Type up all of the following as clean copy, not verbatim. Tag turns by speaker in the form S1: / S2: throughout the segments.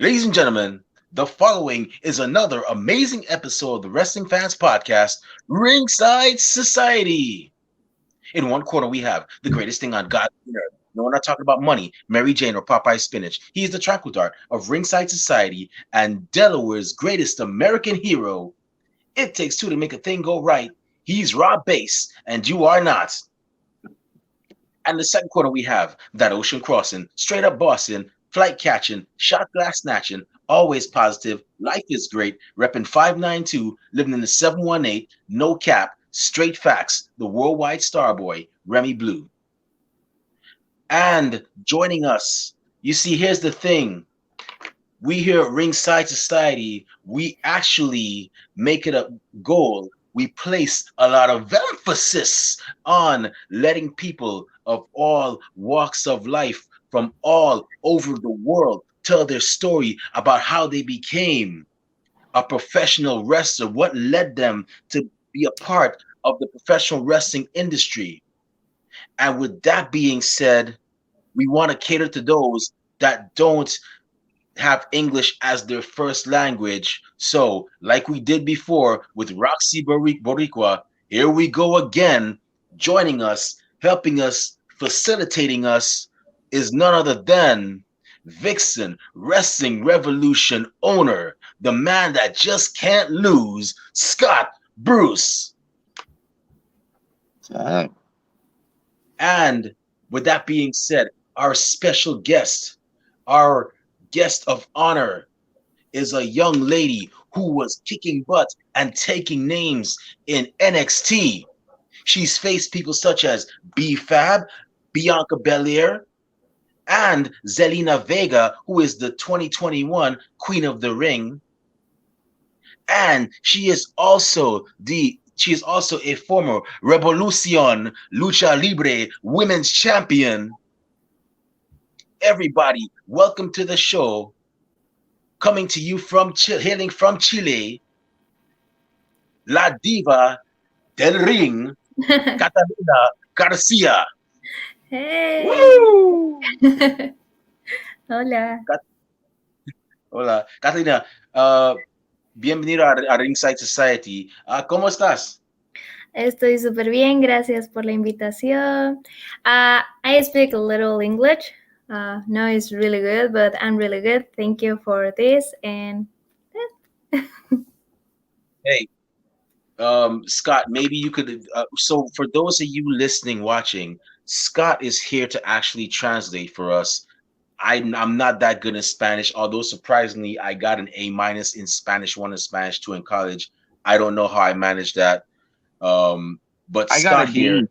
S1: Ladies and gentlemen, the following is another amazing episode of the Wrestling Fans Podcast, Ringside Society. In one corner, we have the greatest thing on God's earth. No, we're not talking about money, Mary Jane, or Popeye Spinach. He is the tranquil dart of Ringside Society and Delaware's greatest American hero. It takes two to make a thing go right. He's Rob Bass, and you are not. And the second quarter, we have that ocean crossing, straight up Boston, flight catching, shot glass snatching, always positive, life is great, repping 592, living in the 718, no cap, straight facts, the worldwide starboy, Remy Blue. And joining us, you see, here's the thing. We here at Ringside Society, we actually make it a goal. We place a lot of emphasis on letting people of all walks of life from all over the world tell their story about how they became a professional wrestler, what led them to be a part of the professional wrestling industry. And with that being said, we want to cater to those that don't have English as their first language. So, like we did before with Roxy Boricua, here we go again. Joining us, helping us, facilitating us is none other than Vixen Wrestling Revolution owner, the man that just can't lose, Scott Bruce. And with that being said, our special guest, our guest of honor, is a young lady who was kicking butt and taking names in NXT. She's faced people such as B-Fab, Bianca Belair, and Zelina Vega, who is the 2021 Queen of the Ring. And she is also a former Revolucion Lucha Libre Women's Champion. Everybody, welcome to the show. Coming to you hailing from Chile, La Diva del Ring, Catalina Garcia.
S2: Hey.
S1: Woo!
S2: Hola.
S1: Hola, Catalina. Bienvenido a Ringside Society. ¿Cómo estás?
S2: Estoy súper bien, gracias por la invitación. I speak a little English. No, it's really good, but I'm really good. Thank you for this. And
S1: Hey, Scott, maybe you could. So, for those of you listening, watching, Scott is here to actually translate for us. I'm not that good in Spanish, although surprisingly, I got an A minus in Spanish 1 and Spanish 2 in college. I don't know how I managed that. But
S3: I got a
S1: Scott here.
S3: D.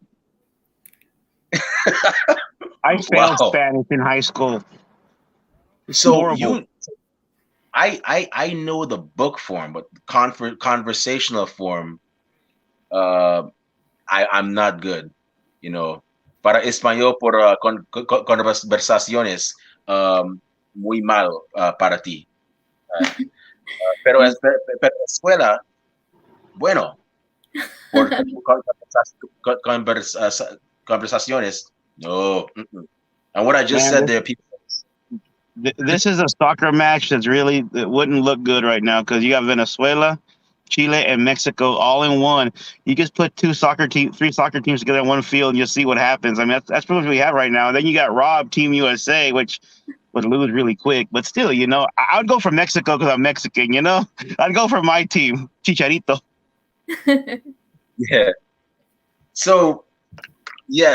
S3: I failed
S1: Wow.
S3: Spanish in high school.
S1: So
S3: Horrible.
S1: I know the book form, but conversational form, I'm not good. You know, para español por conversaciones, muy malo para ti. Pero escuela, bueno, por conversaciones, no. And what I just
S3: Man,
S1: said there, people.
S3: this is a soccer match that wouldn't look good right now because you got Venezuela, Chile, and Mexico all in one. You just put three soccer teams together in one field and you'll see what happens. I mean, that's pretty much what we have right now. And then you got Rob, Team USA, which would lose really quick. But still, I would go for Mexico because I'm Mexican, I'd go for my team, Chicharito.
S1: Yeah. So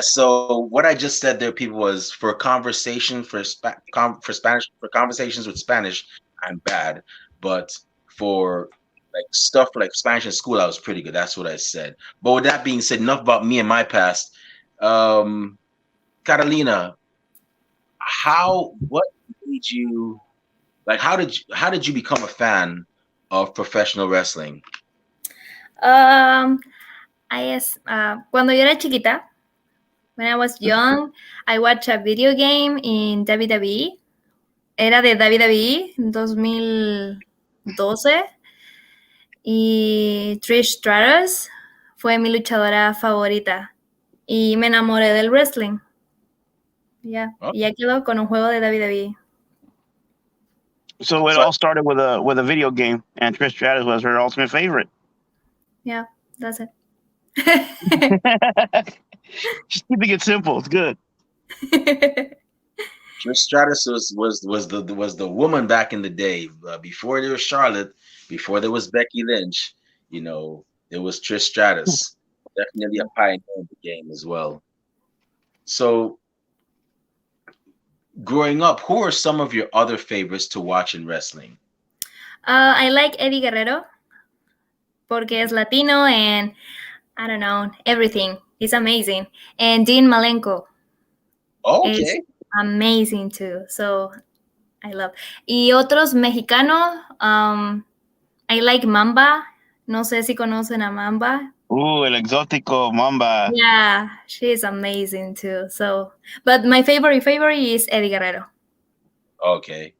S1: so what I just said there, people, was for conversation for Spanish, for conversations with Spanish, I'm bad, but for like stuff like Spanish in school, I was pretty good. That's what I said. But with that being said, enough about me and my past. Catalina, what made you how did you become a fan of professional wrestling?
S2: um, cuando yo era chiquita, when I was young, I watched a video game in WWE. Era de WWE en 2012. Y Trish Stratus fue mi luchadora favorita. Y me enamoré del wrestling. Ya,
S1: Oh.
S2: Y ya quedó con un juego de WWE.
S3: So it
S1: So
S3: all started with a video game, and Trish Stratus was her ultimate favorite.
S2: Yeah, that's it.
S3: Just keeping it simple. It's good.
S1: Trish Stratus was the woman back in the day. Before there was Charlotte, before there was Becky Lynch, there was Trish Stratus. Definitely a pioneer in the game as well. So growing up, who are some of your other favorites to watch in wrestling?
S2: I like Eddie Guerrero porque es Latino and I don't know, everything. He's amazing. And Dean Malenko is
S1: Okay.
S2: amazing too. So I love. Y otros mexicanos, I like Mamba. No sé si conocen a Mamba.
S3: El exótico Mamba.
S2: Yeah, she's amazing too. So, but my favorite is Eddie Guerrero.
S1: Okay.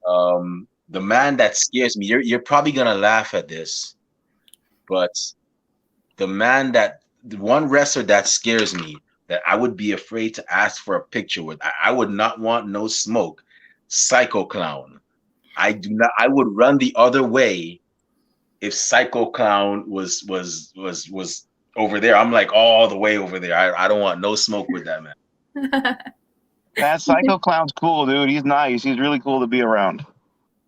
S1: The man that scares me, you're probably gonna laugh at this, but the one wrestler that scares me, that I would be afraid to ask for a picture with, I would not want no smoke. Psycho Clown. I would run the other way if Psycho Clown was over there. I'm like all the way over there. I don't want no smoke with that man.
S3: That Psycho Clown's cool, dude. He's nice. He's really cool to be around.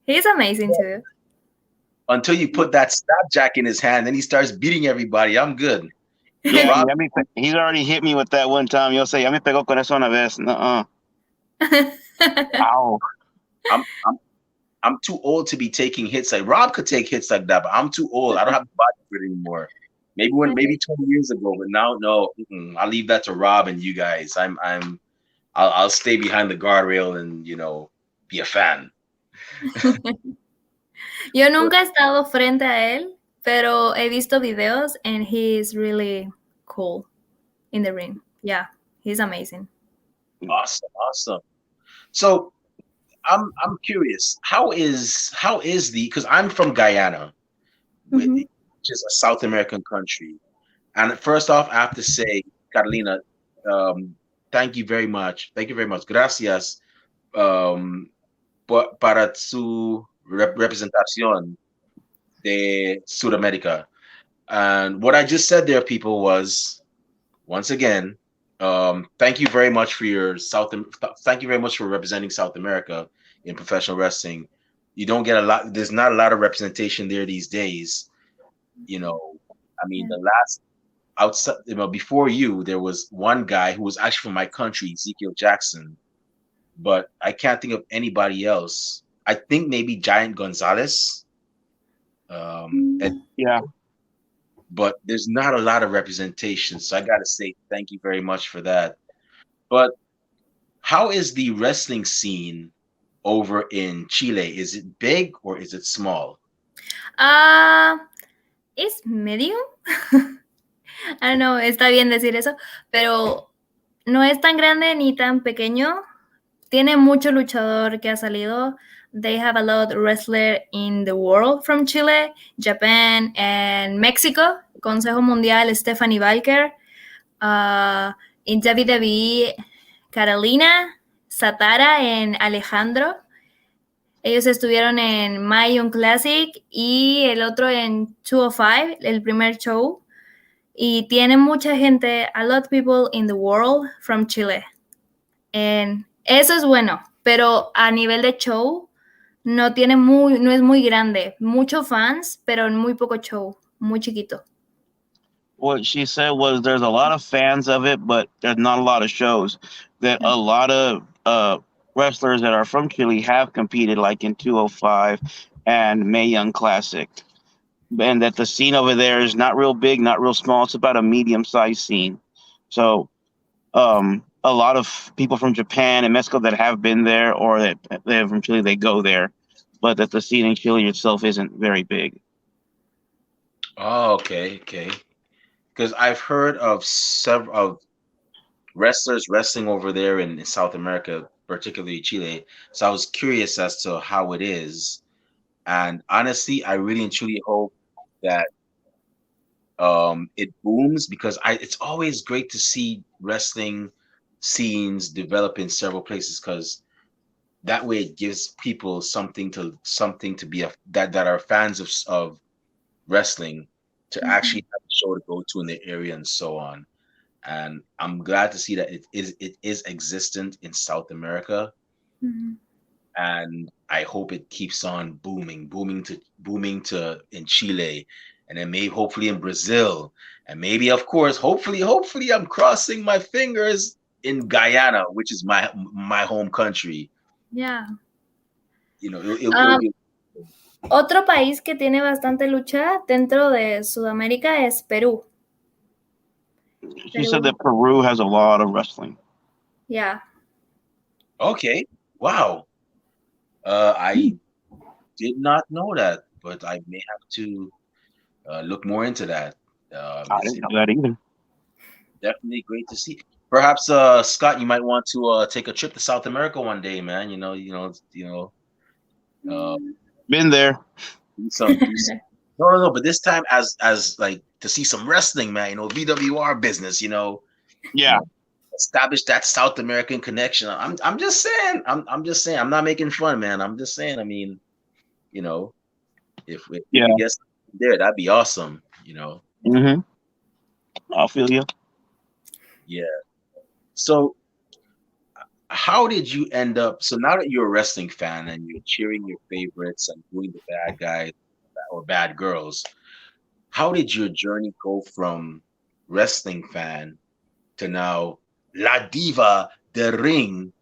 S2: He's amazing too.
S1: Until you put that snapjack in his hand, then he starts beating everybody. I'm good.
S3: Yeah, he's already hit me with that one time. You'll say, "Ya me pegó con eso una vez." Nuh-uh. Ow.
S1: I'm too old to be taking hits like Rob could take hits like that, but I'm too old. I don't have the body for it anymore. Maybe 20 years ago, but now no. I'll leave that to Rob and you guys. I'll stay behind the guardrail and be a fan.
S2: Yo nunca he estado frente a él, pero he visto videos and he's really cool in the ring. Yeah, he's amazing.
S1: Awesome. So I'm curious. How is because I'm from Guyana, which is a South American country. And first off, I have to say, Catalina, thank you very much. Thank you very much. Gracias para su representación de Sudamérica. And what I just said there, people, was once again, thank you very much for thank you very much for representing South America in professional wrestling. You don't get a lot. There's not a lot of representation there these days. The last outside, before you, there was one guy who was actually from my country, Ezekiel Jackson, but I can't think of anybody else. I think maybe Giant Gonzalez.
S3: Yeah.
S1: But there's not a lot of representation. So I got to say thank you very much for that. But how is the wrestling scene over in Chile? Is it big or is it small?
S2: It's medium. I don't know, está bien decir eso, pero no es tan grande ni tan pequeño. Tiene mucho luchador que ha salido. They have a lot of wrestler in the world from Chile, Japan, and Mexico. Consejo Mundial, Stephanie Valker. In WWE, Catalina, Satara, and Alejandro. Ellos estuvieron en Mayon Classic y el otro en 205, el primer show. Y tiene mucha gente, a lot of people in the world from Chile. And eso es bueno, pero a nivel de show no es muy grande. Muchos fans, pero muy poco show, muy chiquito.
S3: What she said was there's a lot of fans of it, but there's not a lot of shows. That a lot of wrestlers that are from Chile have competed, like in 205 and Mae Young Classic. And that the scene over there is not real big, not real small. It's about a medium-sized scene. So a lot of people from Japan and Mexico that have been there or that they're from Chile, they go there. But that the scene in Chile itself isn't very big.
S1: Oh, okay. Because I've heard of several of wrestlers wrestling over there in South America, particularly Chile. So I was curious as to how it is. And honestly, I really and truly hope that it booms, because it's always great to see wrestling scenes develop in several places, because that way it gives people something to be that are fans of wrestling to actually have a show to go to in the area and so on. And I'm glad to see that it is existent in South America,
S2: Mhm.
S1: and I hope it keeps on booming to in Chile, and then maybe hopefully in Brazil, and maybe of course hopefully I'm crossing my fingers in Guyana, which is my home country.
S2: Yeah.
S1: You know, it'll
S2: Um,
S1: be
S2: Otro país que tiene bastante lucha dentro de Sudamérica es Perú.
S3: She said
S2: Perú.
S3: that Peru has a lot of wrestling.
S2: Yeah.
S1: okay. Wow. I did not know that, but I may have to look more into that.
S3: I
S1: It's
S3: didn't know that either.
S1: definitely great to see. Perhaps, Scott, you might want to take a trip to South America one day, man. Uh,
S3: Been there.
S1: do some. No. But this time as like to see some wrestling, man. VWR business.
S3: Yeah.
S1: Establish that South American connection. I'm just saying. I'm just saying. I'm not making fun, man. I'm just saying. I mean, if we
S3: Yeah.
S1: could get something there, that'd be awesome.
S3: Mm-hmm. I'll feel you.
S1: Yeah. So how did you end up? So now that you're a wrestling fan and you're cheering your favorites and doing the bad guys or bad girls, how did your journey go from wrestling fan to now La Diva del Ring,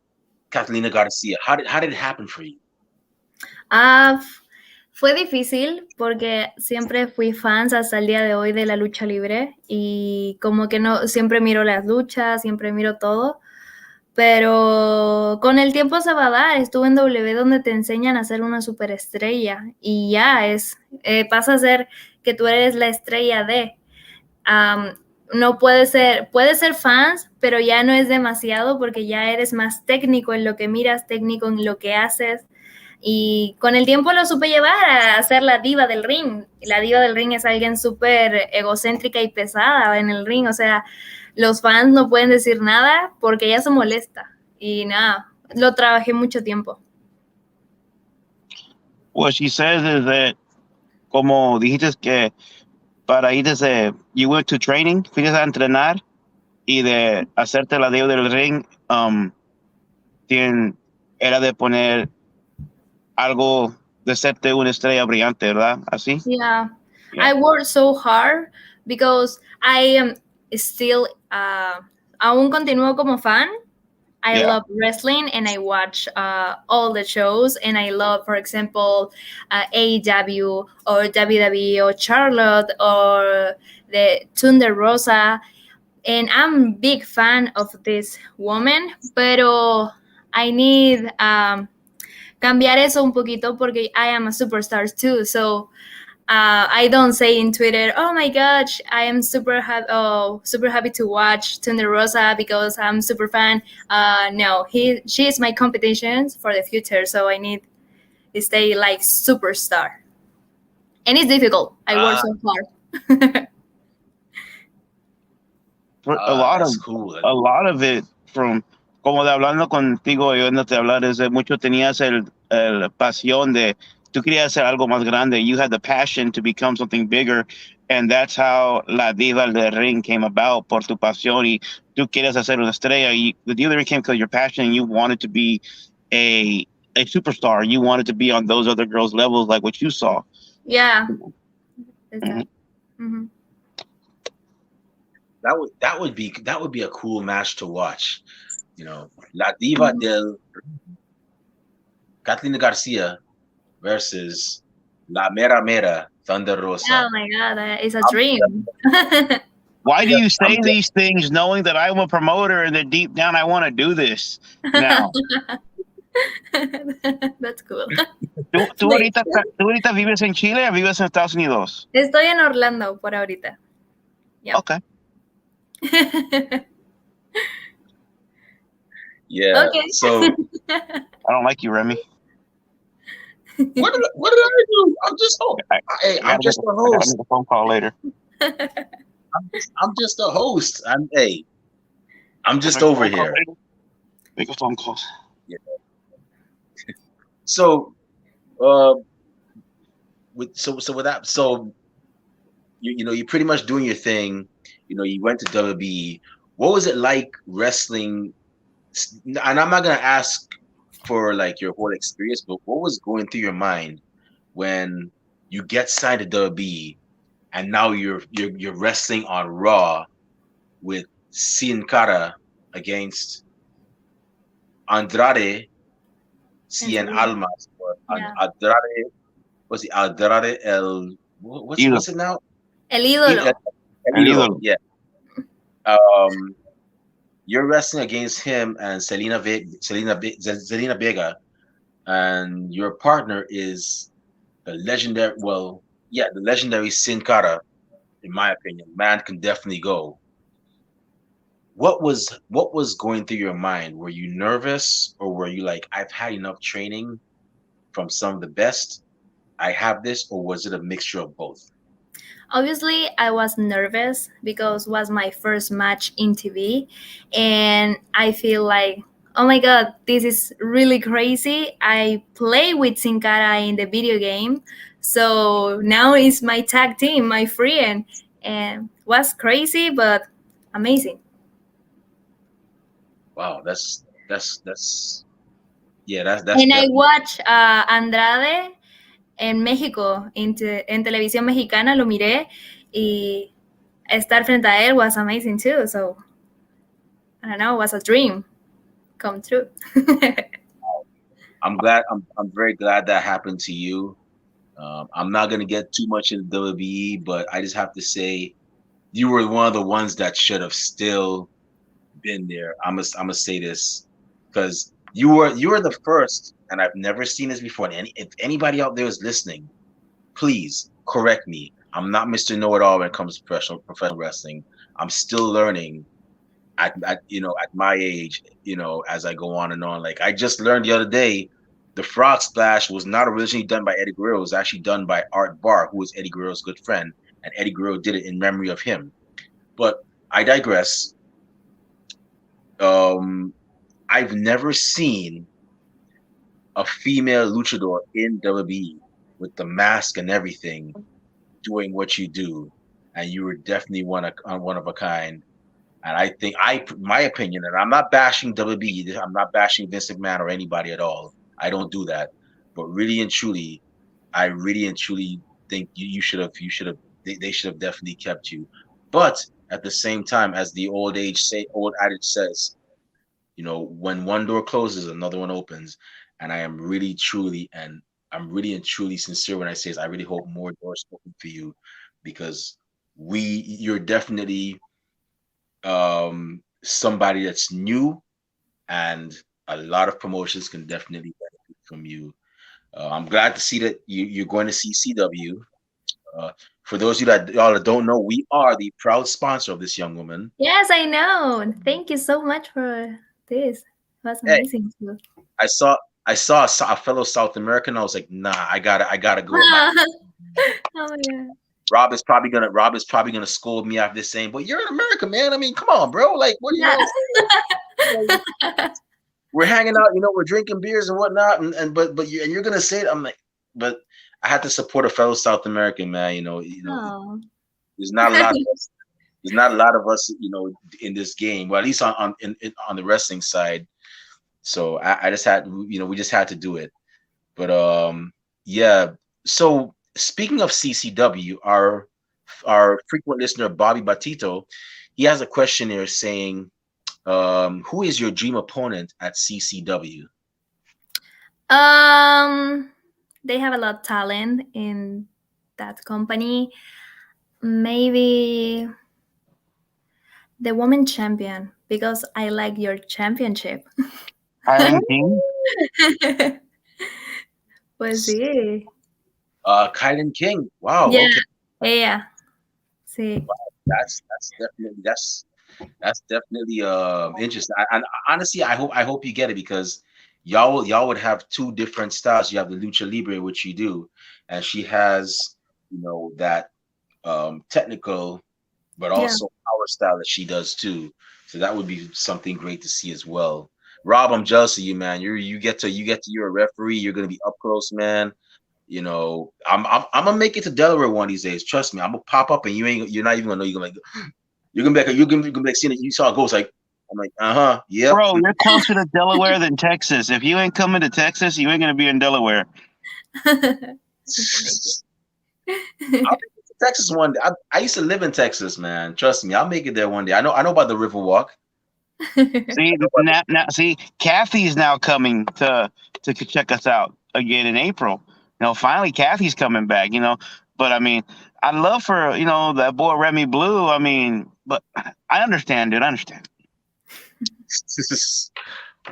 S1: Catalina Garcia? How did it happen for you?
S2: Fue difícil porque siempre fui fans hasta el día de hoy de la lucha libre y como que no, siempre miro las luchas, siempre miro todo, pero con el tiempo se va a dar. Estuve en W donde te enseñan a ser una superestrella y ya pasa a ser que tú eres la estrella de. No puede ser fans, pero ya no es demasiado porque ya eres más técnico en lo que miras, técnico en lo que haces. Y con el tiempo lo supe llevar a ser la diva del ring. La diva del ring es alguien súper egocéntrica y pesada en el ring. O sea, los fans no pueden decir nada porque ella se molesta. Y nada, lo trabajé mucho tiempo.
S3: What she says is that, como dijiste que para ir desde, you went to training, fuiste a entrenar y de hacerte la diva del ring, era de poner algo de serte una estrella brillante, ¿verdad? Así.
S2: Yeah.
S3: Yeah.
S2: I worked so hard because I am still, aún continúo como fan. I
S3: Yeah.
S2: love wrestling and I watch all the shows, and I love, for example, AEW or WWE or Charlotte or the Thunder Rosa, and I'm a big fan of this woman, pero I need cambiar eso un poquito porque I am a superstar too, so I don't say in Twitter, "Oh my gosh, I am super happy to watch Thunder Rosa because I'm super fan." No, she is my competition for the future, so I need to stay like superstar, and it's difficult. I work so hard.
S1: That's cool.
S3: A lot of it from, como de hablando contigo y oyéndote hablar, es de mucho tenías el pasión de tú querías hacer algo más grande. You had the passion to become something bigger, and that's how La Diva del Ring came about, por tu pasión, y tú quieres hacer una estrella. The Diva del Ring came because of your passion, and you wanted to be a superstar. You wanted to be on those other girls' levels, like what you saw.
S2: Yeah.
S3: Mm-hmm.
S1: That would be a cool match to watch. La Diva del Catalina Garcia versus La Mera Mera Thunder Rosa.
S2: Oh my God, it's a dream.
S3: Why do you say these things knowing that I'm a promoter and that deep down I want to do this now?
S2: That's cool.
S3: ¿Tú ahorita vives en Chile o vives en Estados Unidos?
S2: Estoy en Orlando por ahorita. Yeah.
S3: Okay.
S1: Yeah.
S2: Okay.
S1: So
S3: I don't like you, Remy.
S1: what did I do? I'm just I'm just a host.
S3: I gotta make a phone call later.
S1: I'm just a host. I'm just over here.
S3: Make a phone call.
S1: Yeah. So, uh, with that, so you're pretty much doing your thing. You went to WWE. What was it like wrestling? And I'm not gonna ask for like your whole experience, but what was going through your mind when you get signed to WWE and now you're wrestling on Raw with Sin Cara against Andrade
S2: And
S1: Cien
S2: Selena.
S1: Almas or
S2: Yeah.
S1: Andrade. What's the Andrade what's it now?
S2: El
S1: El,
S2: ídolo.
S1: El
S3: El
S1: Idolo.
S3: ídolo.
S1: Yeah. Um, you're wrestling against him and Selena Vega, and your partner is the legendary. Well, yeah, the legendary Sin Cara. In my opinion, man can definitely go. What was going through your mind? Were you nervous, or were you like, I've had enough training from some of the best? I have this, or was it a mixture of both?
S2: Obviously, I was nervous because it was my first match in TV, and I feel like, oh my god, this is really crazy. I play with Sin Cara in the video game, so now it's my tag team, my friend, and was crazy but amazing.
S1: Wow, that's yeah, that's
S2: And I
S1: definitely
S2: watched Andrade en México, en televisión mexicana lo miré y estar frente a él was amazing too. So I don't know, it was a dream come true.
S1: I'm very glad that happened to you. I'm not gonna get too much into WWE, but I just have to say you were one of the ones that should have still been there. I'm gonna say this because you were the first, and I've never seen this before. And if anybody out there is listening, please correct me. I'm not Mr. Know It All when it comes to professional wrestling. I'm still learning at my age, as I go on and on. Like I just learned the other day, the frog splash was not originally done by Eddie Guerrero. It was actually done by Art Barr, who was Eddie Guerrero's good friend, and Eddie Guerrero did it in memory of him. But I digress. Um, I've never seen a female luchador in WWE with the mask and everything doing what you do, and you were definitely one of a kind. And I think my opinion, and I'm not bashing WB, I'm not bashing Vince McMahon or anybody at all. I don't do that. But really and truly, I really and truly think they should have definitely kept you. But at the same time, as the old adage says, when one door closes, another one opens. And I'm really and truly sincere when I say this. I really hope more doors open for you because you're definitely somebody that's new, and a lot of promotions can definitely benefit from you. I'm glad to see that you're going to see CW. Uh, for those of you that y'all that don't know, we are the proud sponsor of this young woman.
S2: Yes, I know. Thank you so much for this. It was
S1: Hey,
S2: amazing too.
S1: I saw a fellow South American. I was like, nah, I gotta go with my.
S2: Ah, oh my god.
S1: Rob is probably gonna scold me after this saying, but you're in America, man. I mean, come on, bro. Like, what do you
S2: Yeah.
S1: know? We're hanging out, we're drinking beers and whatnot, and you're gonna say it. I'm like, but I had to support a fellow South American man.
S2: Oh.
S1: There's not a lot of us. There's not a lot of us, in this game. Well, at least on the wrestling side. So I just had, we just had to do it. But yeah. So speaking of CCW, our frequent listener Bobby Batito, he has a question here saying, who is your dream opponent at CCW?
S2: Um, they have a lot of talent in that company. Maybe the woman champion because I like your championship.
S3: Iron King.
S2: Pues sí.
S1: Kylan King. Wow.
S2: Yeah,
S1: Okay.
S2: yeah, sí.
S1: That's definitely interesting. And honestly, I hope you get it because y'all would have two different styles. You have the lucha libre, which you do, and she has that technical but
S2: Yeah.
S1: also power style that she does too. So that would be something great to see as well. Rob, I'm jealous of you, man. You're a referee. You're gonna be up close, man. You know, I'm gonna make it to Delaware one of these days. Trust me, I'm gonna pop up and you're not even gonna know. You're gonna be like seeing it. You saw a ghost, like I'm like, yep.
S3: Bro, you're closer to Delaware than Texas. If you ain't coming to Texas, you ain't gonna be in Delaware.
S1: I'll make it to Texas one day. I used to live in Texas, man. Trust me, I'll make it there one day. I know about the Riverwalk.
S3: See now, see, Kathy's now coming to check us out again in April. You know, finally Kathy's coming back. You know, but I mean, I'd love for that boy Remy Blue. I mean, but I understand, dude. I understand.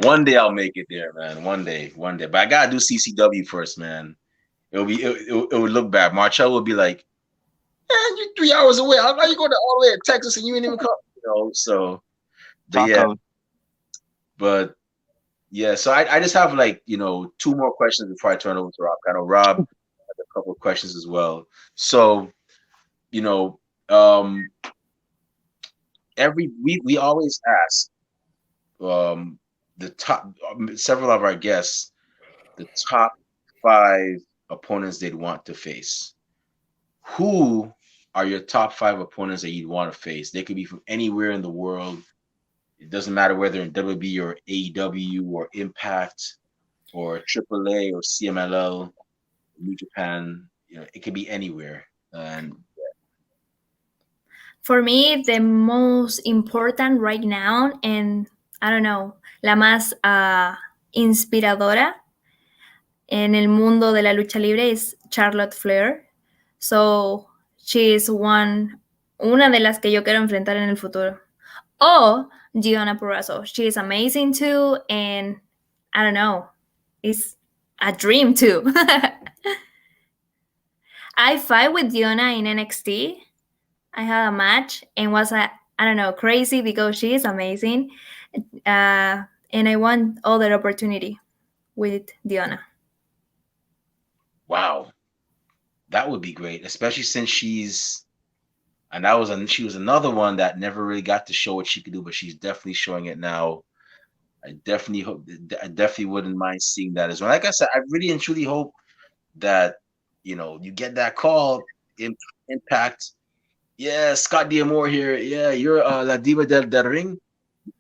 S1: One day I'll make it there, man. One day. But I gotta do CCW first, man. It would look bad. Marcel would be like, "Man, you're 3 hours away. How you going to all the way to Texas and you ain't even come?" So. But yeah, but yeah. So I just have like 2 more questions before I turn over to Rob. I know Rob has a couple of questions as well. So we always ask the top several of our guests the top 5 opponents they'd want to face. Who are your top 5 opponents that you'd want to face? They could be from anywhere in the world. It doesn't matter whether in WB or AEW or Impact or AAA or CMLL, New Japan. It could be anywhere. And
S2: for me, the most important right now, and I don't know, la más inspiradora en el mundo de la lucha libre es Charlotte Flair. So she is una de las que yo quiero enfrentar en el futuro. Oh, Gianna Purrazzo. She is amazing too, and I don't know, it's a dream too. I fight with Gianna in NXT. I had a match and was I don't know, crazy because she is amazing, and I want other opportunity with Diana.
S1: Wow, that would be great, especially since she was another one that never really got to show what she could do, but she's definitely showing it now. I definitely wouldn't mind seeing that as well. Like I said, I really and truly hope that you get that call in Impact. Yeah, Scott D'Amore here. Yeah, you're La Diva del Ring.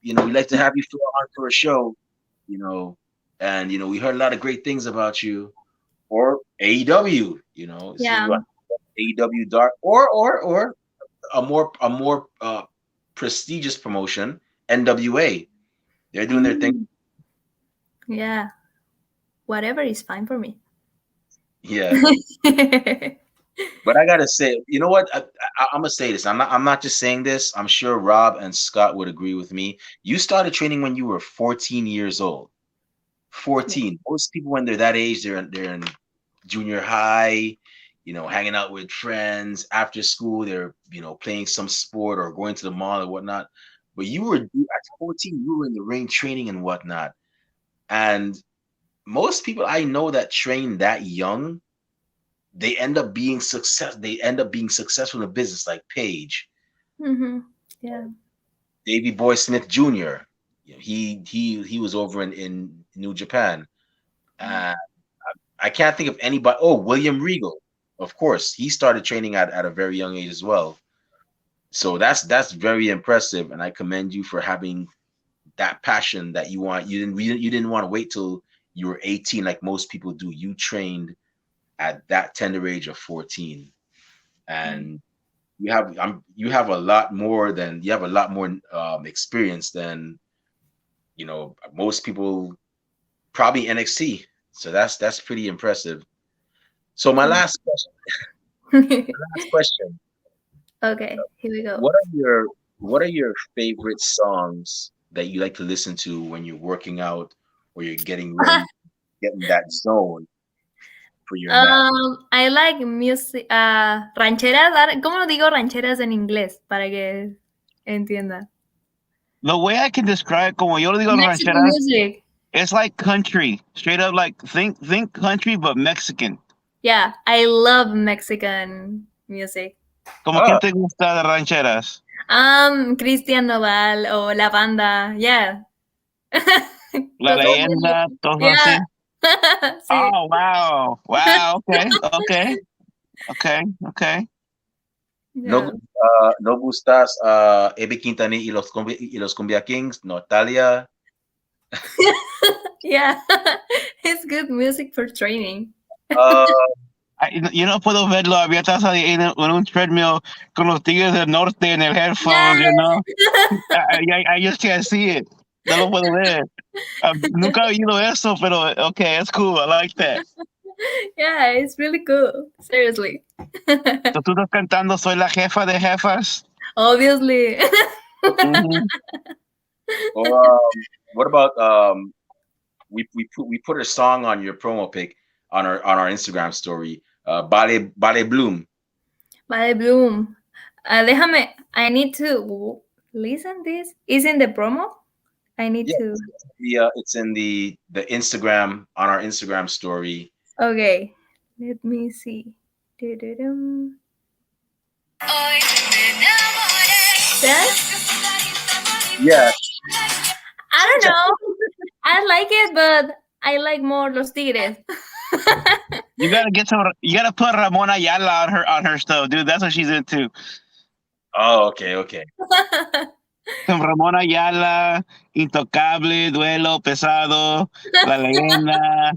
S1: We'd like to have you fill onto our show. And we heard a lot of great things about you. Or AEW.
S2: Yeah.
S1: AEW Dark or a more prestigious promotion, NWA. They're doing their thing.
S2: Yeah. Whatever is fine for me.
S1: Yeah. But I gotta say, you know what? I'm gonna say this. I'm not just saying this. I'm sure Rob and Scott would agree with me. You started training when you were 14 years old. 14. Most people when they're that age, they're in junior high, hanging out with friends after school. They're playing some sport or going to the mall or whatnot. But at 14, you were in the ring training and whatnot. And most people I know that train that young, they end up being successful in the business, like Paige.
S2: Mm-hmm. Yeah.
S1: Davey Boy Smith Jr. He was over in New Japan. I can't think of anybody. Oh, William Regal, of course, he started training at a very young age as well. So that's very impressive, and I commend you for having that passion that you want. You didn't want to wait till you were 18 like most people do. You trained at that tender age of 14, and you have a lot more experience than most people, probably NXT. So that's pretty impressive. So my last question.
S2: Okay, here we go.
S1: What are your favorite songs that you like to listen to when you're working out or you're getting ready, getting that zone for your match?
S2: I like music, rancheras. ¿Cómo lo digo rancheras en inglés para que entienda?
S3: The way I can describe como yo lo digo
S2: Mexican
S3: rancheras,
S2: music.
S3: it's like country, straight up like think country but Mexican.
S2: Yeah, I love Mexican music.
S3: ¿Cómo quién te gusta de rancheras?
S2: Cristian Nodal o La Banda. Yeah.
S3: La
S2: Los
S3: leyenda, todo así.
S2: Yeah. Sí.
S3: Oh, wow. Wow. Okay. Okay. Okay. Okay.
S1: No,
S2: Yeah.
S1: no gustas Ebe Quintanilla y los Cumbia Kings, Natalia.
S2: Yeah. It's good music for training.
S1: Uh,
S3: Yo no puedo verlo. Había estado ahí en un treadmill con los Tigres del Norte en el headphones, you know. I just can't see it. No lo puedo ver. Nunca he oído eso, pero okay, it's cool. I like that.
S2: Yeah, it's really cool. Seriously.
S3: So, tú estás cantando Soy la jefa de jefas.
S2: Obviously.
S3: Mhm.
S1: or what about we put a song on your promo pic on our Instagram story. Bale Bloom.
S2: Vale, Bloom. Déjame, I need to listen this. Is in the promo? I need
S1: Yeah,
S2: to.
S1: it's in the Instagram on our Instagram story.
S2: Okay. Let me see. Du-du-dum. That?
S1: Yeah,
S2: I don't know. I like it, but I like more Los Tigres.
S3: You gotta get some. You gotta put Ramona Ayala on her stuff, dude. That's what she's into.
S1: oh, okay.
S3: Some Ramona Ayala, Intocable, Duelo, Pesado, La Leyenda.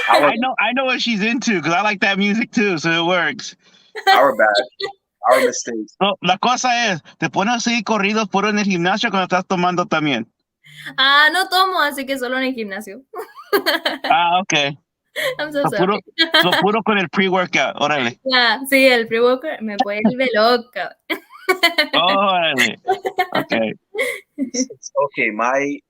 S3: I know what she's into because I like that music too, so it works.
S1: Our bad, our mistakes.
S3: No, la cosa es, te pones así corridos puro en el gimnasio cuando estás tomando también.
S2: No tomo, así que solo en el gimnasio.
S3: Okay.
S2: I'm so
S3: Lo puro,
S2: sorry.
S3: lo puro con el pre-workout, órale.
S2: Yeah, sí, el pre-workout me vuelve loca.
S3: Órale. Okay.
S1: Okay, my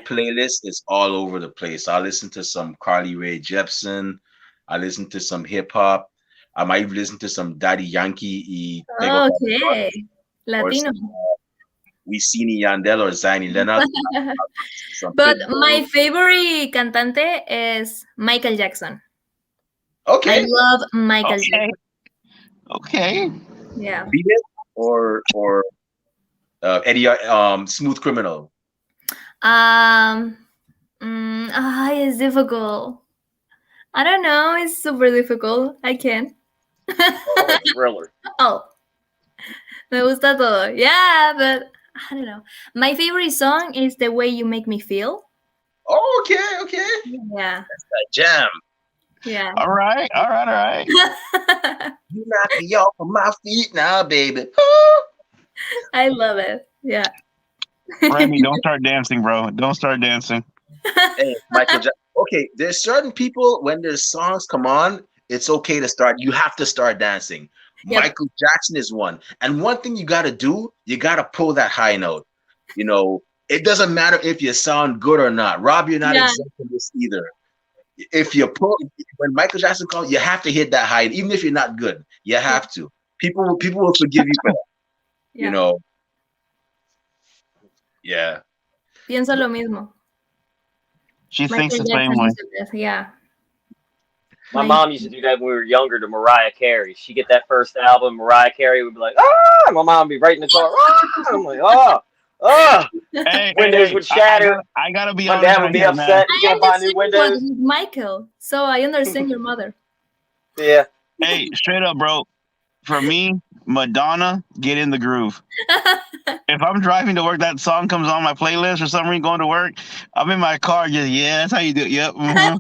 S1: playlist is all over the place. I listen to some Carly Rae Jepsen. I listen to some hip hop. I might even listen to some Daddy Yankee y Tego
S2: Okay,
S1: or
S2: Latino.
S1: Wisin y Yandel or Zayn Lennox. Some
S2: But
S1: Pitbull.
S2: my favorite cantante is Michael Jackson.
S1: Okay,
S2: I love Michael
S3: Okay.
S2: Jackson.
S3: Okay.
S2: Yeah.
S1: Beat It or Eddie Smooth Criminal.
S2: It's difficult. I don't know. It's super difficult. I can't.
S4: Thriller.
S2: Oh, me gusta todo. Yeah, but I don't know. My favorite song is The Way You Make Me Feel.
S1: Oh, okay.
S2: Yeah.
S1: That jam.
S2: Yeah.
S3: All right.
S1: You knock me off of my feet now, baby.
S2: I love it. Yeah.
S3: Remy, don't start dancing, bro. Don't start dancing.
S1: Hey, Michael Jackson. Okay, there's certain people when their songs come on, it's okay to start. You have to start dancing.
S2: Yep.
S1: Michael Jackson is one. And one thing you got to do, you got to pull that high note. You know, it doesn't matter if you sound good or not. Rob, you're not exempt from this either. If you pull, when Michael Jackson calls, you have to hit that high, even if you're not good. You have to. People will forgive you for that.
S2: Yeah.
S1: You know. Yeah.
S2: Pienso lo mismo.
S3: She
S2: Michael
S3: thinks the same
S2: Jackson
S3: way.
S2: is the best. Yeah.
S4: My mom used to do that when we were younger to Mariah Carey. She'd get that first album, Mariah Carey would be like, ah! My mom would be right in the car, ah! I'm like, oh! Windows would shatter.
S3: I gotta be
S4: My
S3: honest.
S4: dad would be upset.
S2: I
S4: You gotta buy new
S2: understand
S4: windows.
S2: with Michael, so I understand your mother.
S4: Yeah.
S3: Hey, straight up, bro. For me, Madonna, Get in the Groove. If I'm driving to work, that song comes on my playlist for some reason going to work. I'm in my car, that's how you do it. Yep. Mm-hmm.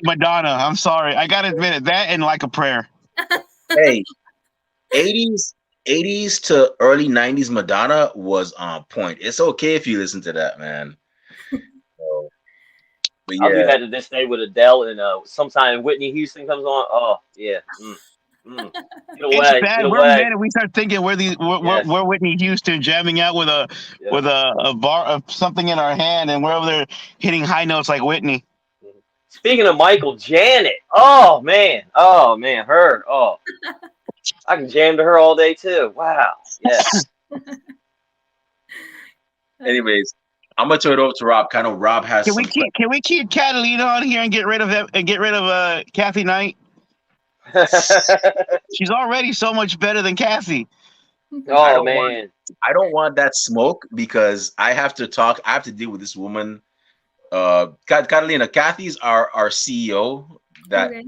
S3: Madonna, I'm sorry. I gotta admit it. That and Like a Prayer.
S1: Hey, 80s to early 90s Madonna was on point. It's okay if you listen to that, man. So, but
S4: I'll do
S1: yeah,
S4: that to this day with Adele, and sometime Whitney Houston comes on. Oh, yeah. Get
S3: It's
S4: away.
S3: bad.
S4: Get
S3: We're
S4: away.
S3: mad if we start thinking we're Whitney Houston jamming out with a bar of something in our hand, and we're over there hitting high notes like Whitney.
S4: Speaking of Michael, Janet. Oh, man. Her. Oh. I can jam to her all day, too. Wow. Yes.
S1: anyways, I'm gonna turn it over to Rob. Kind of Rob has
S3: Can
S1: some
S3: we keep Catalina on here and get rid of Kathy Knight? She's already so much better than Kathy.
S4: Oh
S1: don't want
S4: man.
S1: I don't want that smoke because I have to talk. I have to deal with this woman. Catalina, Kathy's our CEO. That
S2: Okay.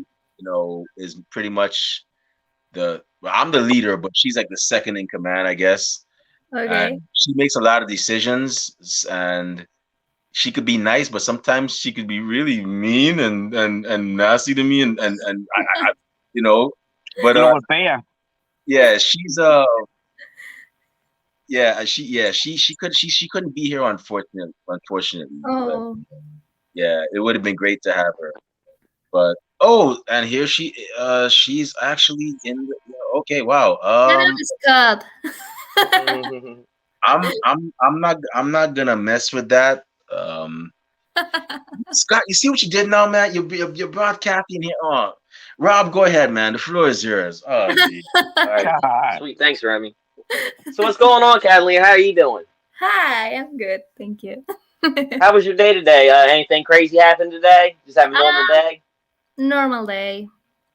S1: is pretty much well, I'm the leader, but she's like the second in command, I guess.
S2: Okay.
S1: And she makes a lot of decisions, and she could be nice, but sometimes she could be really mean and nasty to me, and I you know. But
S3: You know what, Thea?
S1: yeah, she's she couldn't be here, unfortunately. But
S2: Oh,
S1: yeah, it would have been great to have her. But and here she's actually in the, okay, wow.
S2: shut up, Scott.
S1: I'm not gonna mess with that. Scott, you see what you did now, man? You brought Kathy in here. Oh, Rob, go ahead, man. The floor is yours. Oh, gee.
S4: All right.
S3: God.
S4: Sweet. Thanks, Remy. So what's going on, Catalina? How are you doing?
S2: Hi, I'm good. Thank you.
S4: How was your day today? Anything crazy happened today? Just have a normal day?
S2: Normal day.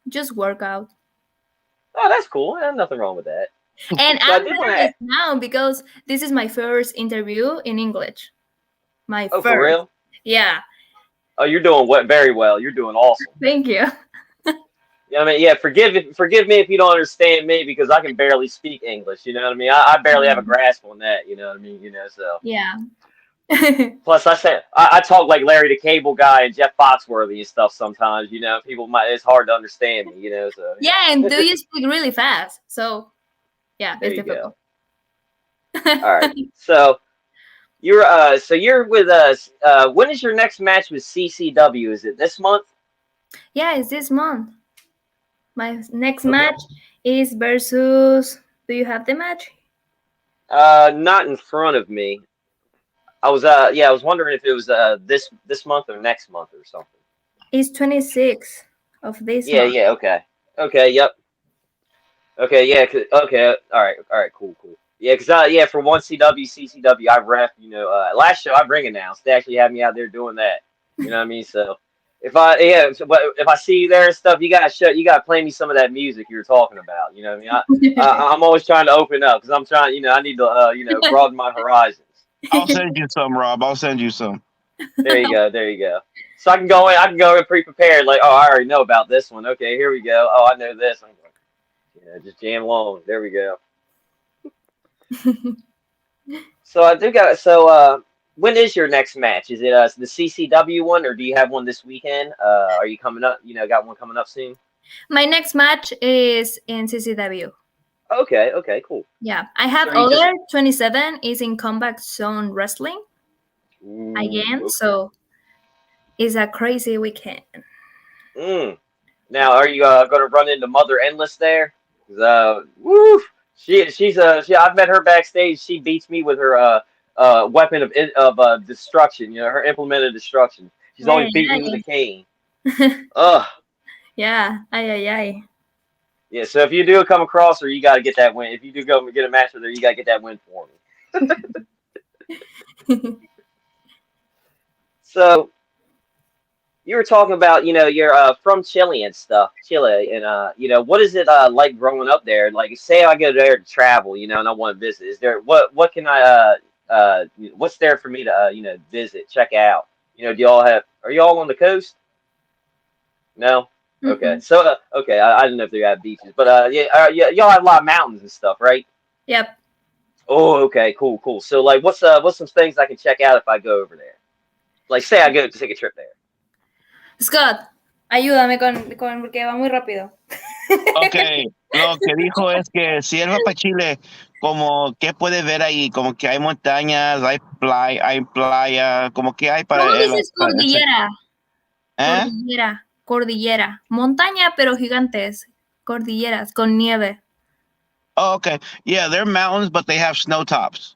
S2: Just workout.
S4: Oh, that's cool. Nothing wrong with that.
S2: And
S4: So I
S2: I'm
S4: did want
S2: nervous
S4: to.
S2: now because this is my first interview in English. My
S4: Oh, for
S2: first.
S4: real?
S2: Yeah.
S4: Oh, you're doing very well. You're doing awesome.
S2: Thank you.
S4: I mean, yeah. Forgive me if you don't understand me because I can barely speak English. You know what I mean? I barely have a grasp on that. You know what I mean? So.
S2: Yeah.
S4: Plus, I talk like Larry the Cable Guy and Jeff Foxworthy and stuff sometimes. People it's hard to understand me. So.
S2: Yeah, and do you speak really fast? So yeah,
S4: There
S2: it's
S4: you
S2: difficult.
S4: All right. So you're with us. When is your next match with CCW? Is it this month?
S2: Yeah, it's this month. My next
S4: Okay.
S2: match is versus. Do you have the match?
S4: Not in front of me. I was wondering if it was this month or next month or something.
S2: It's 26 of this
S4: Yeah,
S2: month.
S4: yeah, okay, yep, okay, yeah, okay, all right, cool. Yeah, for 1CW, CCW, I ref. Last show I ring announced. They actually had me out there doing that. You know what I mean? So but if I see you there and stuff, you gotta play me some of that music you were talking about. You know what I mean? I'm always trying to open up because I'm trying. I need to broaden my horizons.
S3: I'll send you some, Rob. I'll send you some.
S4: There you go. So I can go in pre-prepared, like, oh, I already know about this one. Okay, here we go. Oh, I know this. I'm going, just jam along. There we go. So I do got. So when is your next match? Is it the CCW one, or do you have one this weekend? Are you coming up? Got one coming up soon?
S2: My next match is in CCW.
S4: Okay, cool.
S2: Yeah, I have
S4: So you just-
S2: other 27 is in Combat Zone Wrestling
S4: Ooh,
S2: again,
S4: okay.
S2: so it's a crazy weekend.
S4: Now, are you going to run into Mother Endless there? 'Cause, woo, I've met her backstage. She beats me with her weapon of destruction. Her implement of destruction. She's always beating me with a cane. Ugh.
S2: Yeah, ay.
S4: Yeah. So if you do come across her, you got to get that win. If you do go get a match with her, you got to get that win for me. So you were talking about, you're from Chile and stuff, Chile, and what is it like growing up there? Like, say I go there to travel, and I want to visit. Is there what can I what's there for me to visit, check out? Do y'all are y'all on the coast? No. Okay. So okay, I didn't know if they had beaches, but yeah, y'all have a lot of mountains and stuff, right?
S2: Yep.
S4: Oh, okay, cool. So like, what's some things I can check out if I go over there? Like, say I go to take a trip there.
S2: Scott, ayúdame porque va muy rápido.
S3: Ok, lo que dijo es que si él va para Chile, como ¿qué puede ver ahí? Como que hay montañas, hay playa, como que hay para
S2: ¿Cómo
S3: él.
S2: dices cordillera?
S3: ¿Eh?
S2: Cordillera. Montaña, pero gigantes. Cordilleras, con nieve.
S3: Oh, okay. Yeah, they're mountains, but they have snow tops.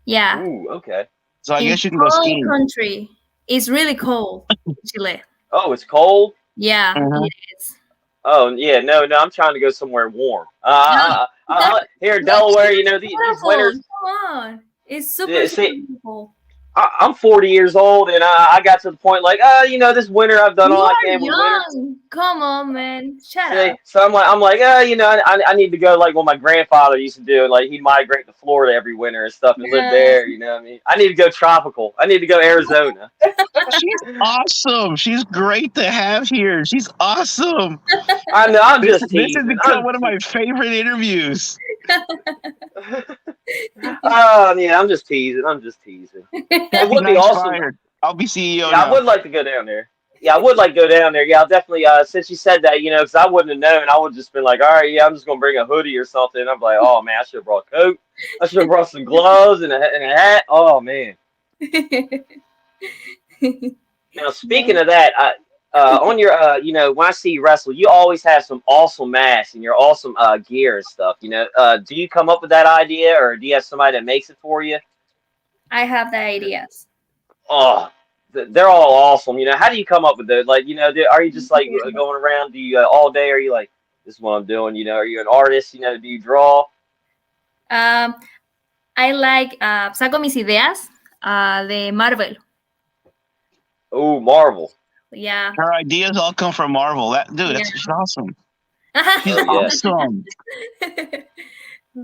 S2: Yeah.
S4: Ooh, okay.
S3: So I guess you can go
S2: cold
S3: skiing.
S2: country. It's really cold in Chile.
S4: Oh, it's cold?
S2: Yeah,
S3: Mhm.
S2: it is.
S4: Oh, yeah, no, I'm trying to go somewhere warm. Here in
S2: No,
S4: Delaware, these
S2: beautiful.
S4: winters.
S2: Come on. It's super,
S4: Yeah,
S2: super
S4: see,
S2: beautiful.
S4: I'm 40 years old, and I got to the point like, this winter I've done
S2: You
S4: all I
S2: are
S4: can with winter.
S2: young. Come on, man. Shut
S4: See,
S2: up.
S4: so I'm like, I need to go like what my grandfather used to do. Like he'd migrate to Florida every winter and stuff and live
S2: Yeah.
S4: there. You know what I mean? I need to go tropical. I need to go Arizona.
S3: She's awesome. She's great to have here. She's awesome.
S4: I know. I'm
S3: This
S4: just
S3: this has
S4: teasing.
S3: become one of my favorite interviews.
S4: Yeah, I'm just teasing. I'm just teasing. It
S3: Happy
S4: would be
S3: Night's
S4: awesome.
S3: fired. I'll be CEO
S4: Yeah, I
S3: now.
S4: would like to go down there. Yeah, I would like to go down there. Yeah, I'll definitely. Since you said that, because I wouldn't have known. I would just been like, all right, yeah, I'm just gonna bring a hoodie or something. I'm like, oh man, I should have brought a coat. I should have brought some gloves and a hat. Oh man. Now speaking of that, on your when I see you wrestle, you always have some awesome masks and your awesome gear and stuff. Do you come up with that idea, or do you have somebody that makes it for you?
S2: I have the ideas.
S4: Oh, they're all awesome. How do you come up with those? Like, are you just like going around? Do you all day? Are you like, this is what I'm doing? Are you an artist? Do you draw?
S2: I like saco mis ideas de Marvel.
S4: Oh, Marvel.
S2: Yeah.
S3: Her ideas all come from Marvel. She's awesome. She's
S4: Oh, yeah.
S3: awesome.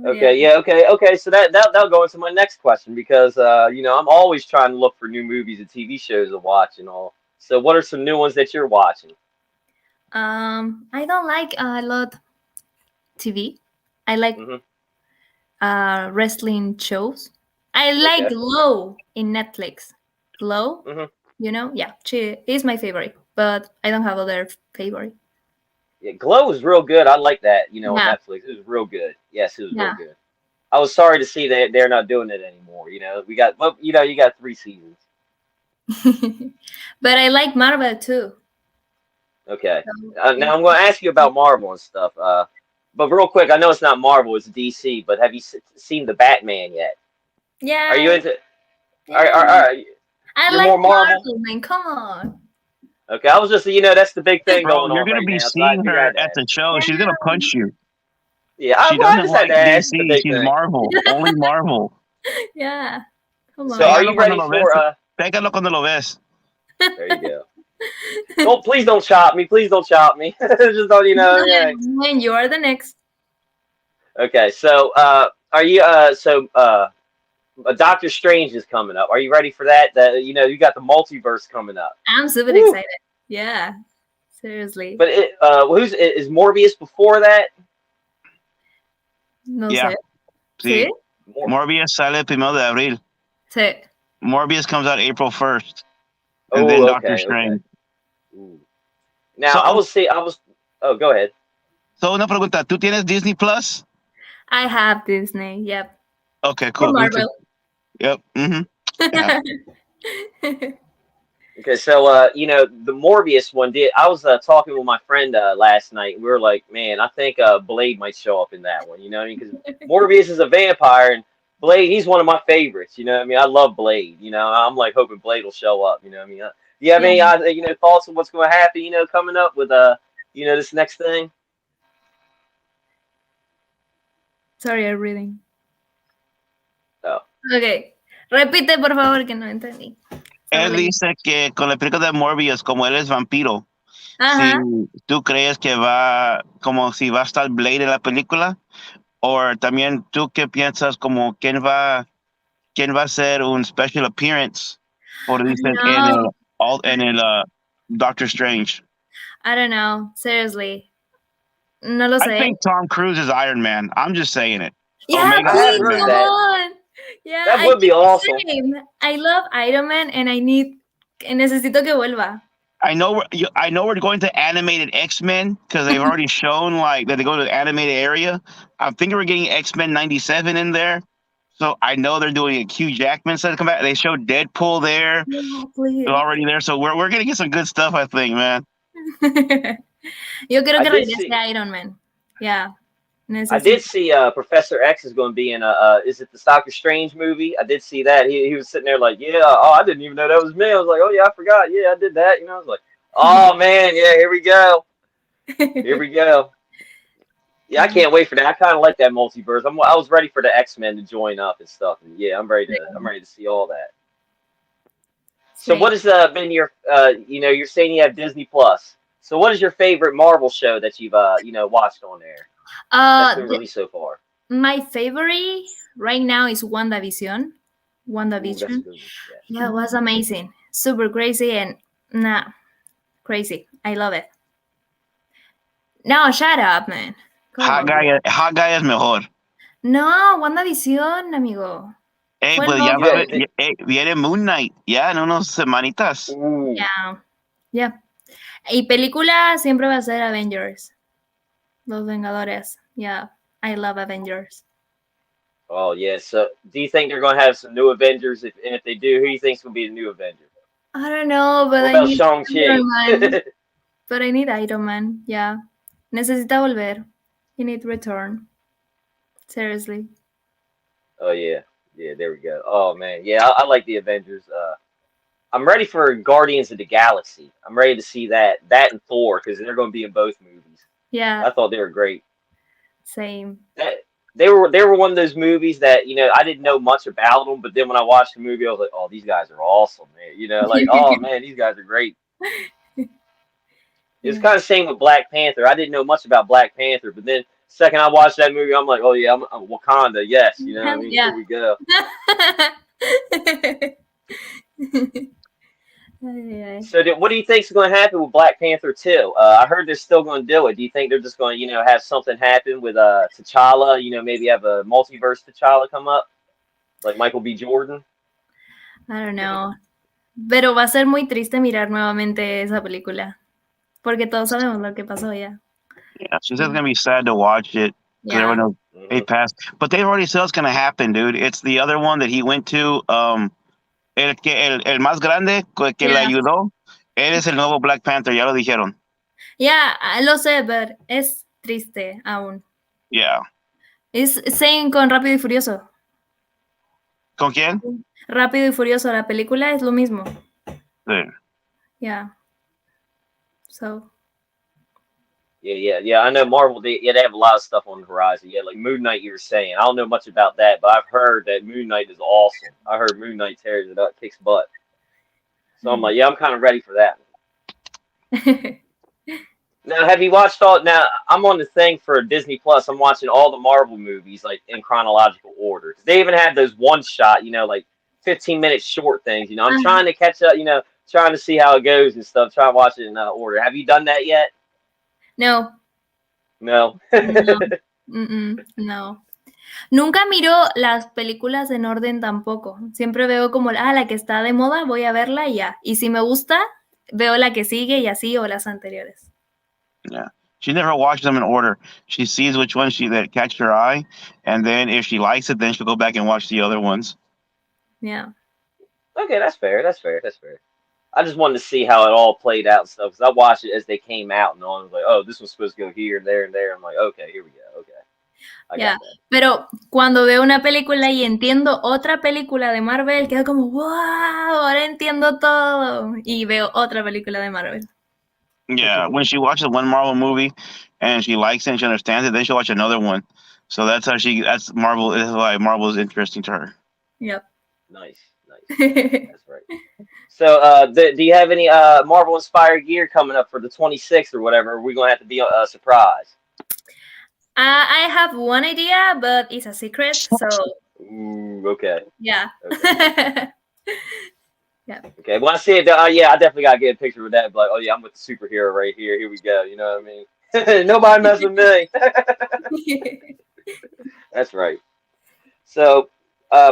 S4: Okay, yeah, okay. So that'll go into my next question because I'm always trying to look for new movies and TV shows to watch and all. So what are some new ones that you're watching?
S2: I don't like a lot TV. I like wrestling shows. I like Glow in Netflix. Glow, yeah, she is my favorite, but I don't have other favorite.
S4: Yeah, Glow was real good. I like that. On Netflix, it was real good. Yes, it was real good. I was sorry to see that they're not doing it anymore. We got, you got 3 seasons.
S2: But I like Marvel too.
S4: Okay. Now I'm going to ask you about Marvel and stuff. But real quick, I know it's not Marvel, it's DC. But have you seen the Batman yet?
S2: Yeah.
S4: Are you into?
S2: Yeah. I
S4: you're
S2: like
S4: more Marvel.
S2: Man, come on.
S4: Okay, I was just that's the big thing going on.
S3: You're gonna be seeing her at the show. Yeah. She's gonna punch you.
S4: Yeah,
S3: she doesn't like
S4: DC.
S3: She's Marvel. Only Marvel.
S2: Yeah. Come on.
S4: So are you ready for?
S3: Pégalo cuando lo ves.
S4: There you go. Please don't chop me. Please don't chop me. Just don't yeah.
S2: When you are the next.
S4: Okay, so are you Doctor Strange is coming up. Are you ready for that? You got the multiverse coming up.
S2: I'm super excited. Yeah, seriously.
S4: But is Morbius before that?
S2: No
S3: sé.
S2: Sí.
S3: Morbius sale el 1 de abril.
S2: Sí.
S3: Morbius comes out April 1st. And then Doctor Strange.
S4: Okay. Now, oh, go ahead.
S3: So, una pregunta. ¿Tú tienes Disney Plus?
S2: I have Disney, yep.
S3: Okay, cool.
S2: Marvel.
S3: Yep. Yeah.
S4: Okay, so the Morbius one I was talking with my friend last night. We were like, man, I think Blade might show up in that one. Because Morbius is a vampire, and Blade, he's one of my favorites. I love Blade. I'm like hoping Blade will show up. Do you have any thoughts on what's going to happen? Coming up with this next thing.
S2: Sorry, I'm reading.
S4: Oh.
S2: Okay. Repite, por favor, que no entendí.
S3: Él dice que con la película de Morbius, como él es vampiro, si tú crees que como si va a estar Blade en la película, o también tú qué piensas como quién va a hacer un special appearance, por decir, en el Doctor Strange.
S2: I don't know, seriously. No lo sé.
S3: I think Tom Cruise is Iron Man. I'm just saying it.
S2: Yeah, please, come on. Yeah,
S4: that would be awesome.
S2: I love Iron Man, and necesito que vuelva.
S3: I know we're going to animated X-Men because they've already shown like that they go to the animated area. I'm thinking we're getting X-Men 97 in there. So I know they're doing a Hugh Jackman set to come back. They showed Deadpool there.
S2: Yeah, please.
S3: They're already there. So we're going to get some good stuff, I think, man.
S2: Yo quiero que regrese Iron Man. Yeah.
S4: I did see Professor X is going to be in is it the Doctor Strange movie? I did see that. He was sitting there like, I didn't even know that was me. I was like, oh yeah, I forgot. Yeah, I did that. I was like, oh man, yeah, here we go. Here we go. Yeah, I can't wait for that. I kind of like that multiverse. I was ready for the X-Men to join up and stuff. And yeah, I'm ready to see all that. So
S2: Sí.
S4: what has been your, you're saying you have Disney Plus. So what is your favorite Marvel show that you've, watched on there that's been released so far?
S2: My favorite right now is WandaVision.
S4: Ooh, that's a
S2: WandaVision.
S4: good one. Yes.
S2: Yeah, it was amazing. Super crazy and crazy. I love it. No, shut up, man. Come on.
S3: Hot guy es mejor.
S2: No, WandaVision, amigo.
S3: Hey,
S2: Fue
S3: pues
S2: el
S3: ya
S2: novio.
S3: viene Moon Knight. Ya en unos semanitas.
S4: Ooh.
S2: Yeah. Y película siempre va a ser Avengers. Los Vengadores. Yeah, I love Avengers.
S4: Oh, yeah. So do you think they're going to have some new Avengers? And if they do, who do you think's going to be the new Avenger?
S2: I don't know, but
S4: What
S2: I
S4: about
S2: need
S4: Shang-Chi?
S2: Iron Man. But I need Iron Man. Yeah. Necesita volver. He need return. Seriously.
S4: Oh, yeah. Yeah, there we go. Oh, man. Yeah, I like the Avengers. I'm ready for Guardians of the Galaxy. I'm ready to see that and Thor, because they're going to be in both movies.
S2: Yeah.
S4: I thought they were great.
S2: Same.
S4: They were one of those movies that I didn't know much about them, but then when I watched the movie, I was like, oh, these guys are awesome, man. Like, oh man, these guys are great. It's kind of the same with Black Panther. I didn't know much about Black Panther, but then second I watched that movie, I'm like, oh yeah, I'm Wakanda, yes, you know what I mean?
S2: Yeah.
S4: Here we go. So what do you think is going to happen with Black Panther 2? I heard they're still going to do it. Do you think they're just going to, have something happen with T'Challa? Maybe have a multiverse T'Challa come up, like Michael B. Jordan?
S2: I don't know. Pero va a ser muy triste mirar nuevamente esa película. Porque todos sabemos lo que pasó ya.
S3: Yeah, so it's going to be sad to watch it.
S2: Yeah.
S3: Everyone knows they passed. But they've already said it's going to happen, dude. It's the other one that he went to. El más grande que le ayudó. Él es el nuevo Black Panther, ya lo dijeron.
S2: Yeah, lo sé, but es triste aún.
S3: Yeah.
S2: Es same con Rápido y Furioso.
S3: ¿Con quién?
S2: Rápido y Furioso, la película es lo mismo.
S3: Sí.
S2: Yeah. So.
S4: Yeah. I know Marvel. They have a lot of stuff on the horizon. Yeah, like Moon Knight. You were saying. I don't know much about that, but I've heard that Moon Knight is awesome. I heard Moon Knight tears it up, kicks butt. So I'm like, yeah, I'm kind of ready for that. Now, have you watched all? Now, I'm on the thing for Disney Plus. I'm watching all the Marvel movies like in chronological order. They even have those one shot, like 15-minute short things. I'm trying to catch up. Trying to see how it goes and stuff. Trying to watch it in order. Have you done that yet?
S2: No.
S4: No.
S2: No. Nunca miro las películas en orden tampoco. Siempre veo como la que está de moda, voy a verla y ya. Y si me gusta, veo la que sigue y así o las anteriores.
S3: Yeah. She never watches them in order. She sees which one that catch her eye, and then if she likes it, then she'll go back and watch the other ones.
S2: Yeah.
S4: Okay, that's fair. I just wanted to see how it all played out and stuff, because I watched it as they came out, and I was like, oh, this one's supposed to go here and there and there. I'm like, okay, here we go. Okay. I got that.
S2: Pero cuando veo una película y entiendo otra película de Marvel, quedo como, wow, ahora entiendo todo. Y veo otra película de Marvel.
S3: Yeah, when she watches one Marvel movie and she likes it and she understands it, then she'll watch another one. So that's Marvel. Is why Marvel is interesting to her.
S2: Yep.
S4: Nice. That's right. So, do you have any Marvel-inspired gear coming up for the 26th or whatever? Are we going to have to be surprised?
S2: I have one idea, but it's a secret, so...
S4: Ooh, okay.
S2: Yeah.
S4: Okay.
S2: Yeah.
S4: Okay, when I see it, yeah, I definitely got to get a picture of that. But, oh, yeah, I'm with the superhero right here. Here we go. You know what I mean? Nobody mess with me. That's right. So...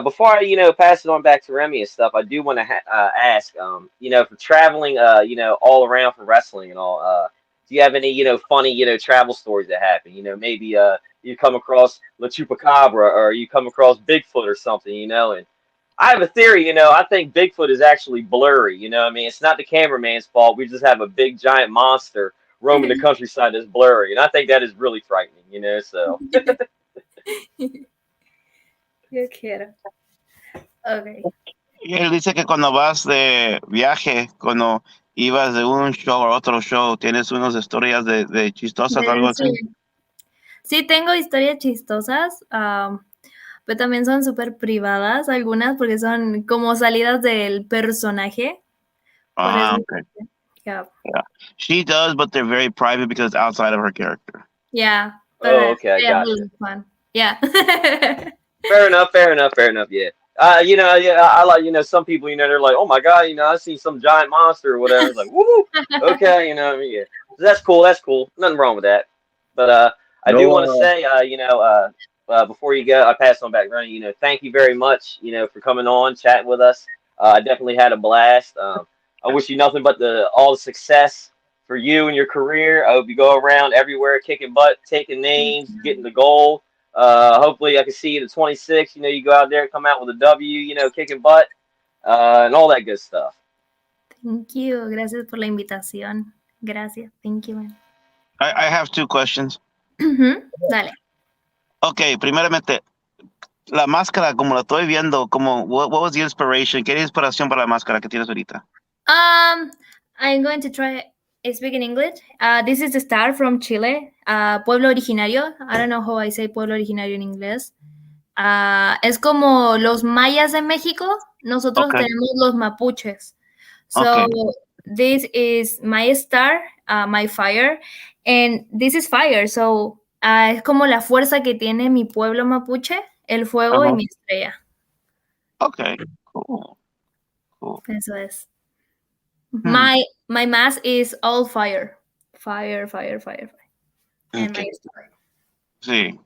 S4: before I, pass it on back to Remy and stuff, I do want to ask, for traveling, all around for wrestling and all, do you have any, funny, travel stories that happen? Maybe you come across La Chupacabra or you come across Bigfoot or something, and I have a theory, I think Bigfoot is actually blurry, I mean? It's not the cameraman's fault. We just have a big giant monster roaming the countryside that's blurry, and I think that is really frightening, so...
S2: Yo quiero. Okay.
S3: Y él dice que cuando vas de viaje, cuando ibas de un show a otro show, tienes unas historias de chistosas, algo así.
S2: Sí, tengo historias chistosas, pero también son súper privadas algunas porque son como salidas del personaje. Por eso,
S3: Okay.
S2: yeah,
S3: Yeah. She does, but they're very private because it's outside of her character.
S2: yeah,
S4: Oh,
S2: but
S4: okay, I
S2: they are
S4: gotcha.
S2: really fun. Yeah.
S4: Fair enough, fair enough, fair enough. Yeah. Yeah, I like, some people, they're like, oh my God, I see some giant monster or whatever. It's like, woo, okay, I mean, yeah. So that's cool, that's cool. Nothing wrong with that. But I do want to
S1: No,
S4: say, before you go, I pass on back running. Thank you very much, for coming on, chatting with us. I definitely had a blast. I wish you nothing but all the success for you and your career. I hope you go around everywhere, kicking butt, taking names, getting the gold. Hopefully, I can see you the 26th. You go out there, come out with a W. Kicking butt, and all that good stuff.
S2: Thank you. Gracias por la invitación. Gracias. Thank you, man.
S3: I have two questions.
S2: Dale.
S3: Okay, primeramente, la máscara, como la estoy viendo, what was the inspiration? ¿Qué inspiración para la máscara que tienes ahorita?
S2: I'm going to try speak in English. This is the star from Chile, pueblo originario. I don't know how I say pueblo originario en inglés. Es como los mayas de México. Nosotros
S3: Okay.
S2: tenemos los mapuches. So
S3: Okay.
S2: this is my star, my fire, and this is fire. So es como la fuerza que tiene mi pueblo mapuche, el fuego y mi estrella.
S3: Okay. Cool.
S2: Eso es. My mask is all fire. Fire. And
S3: Okay.
S2: my star.
S3: Sí.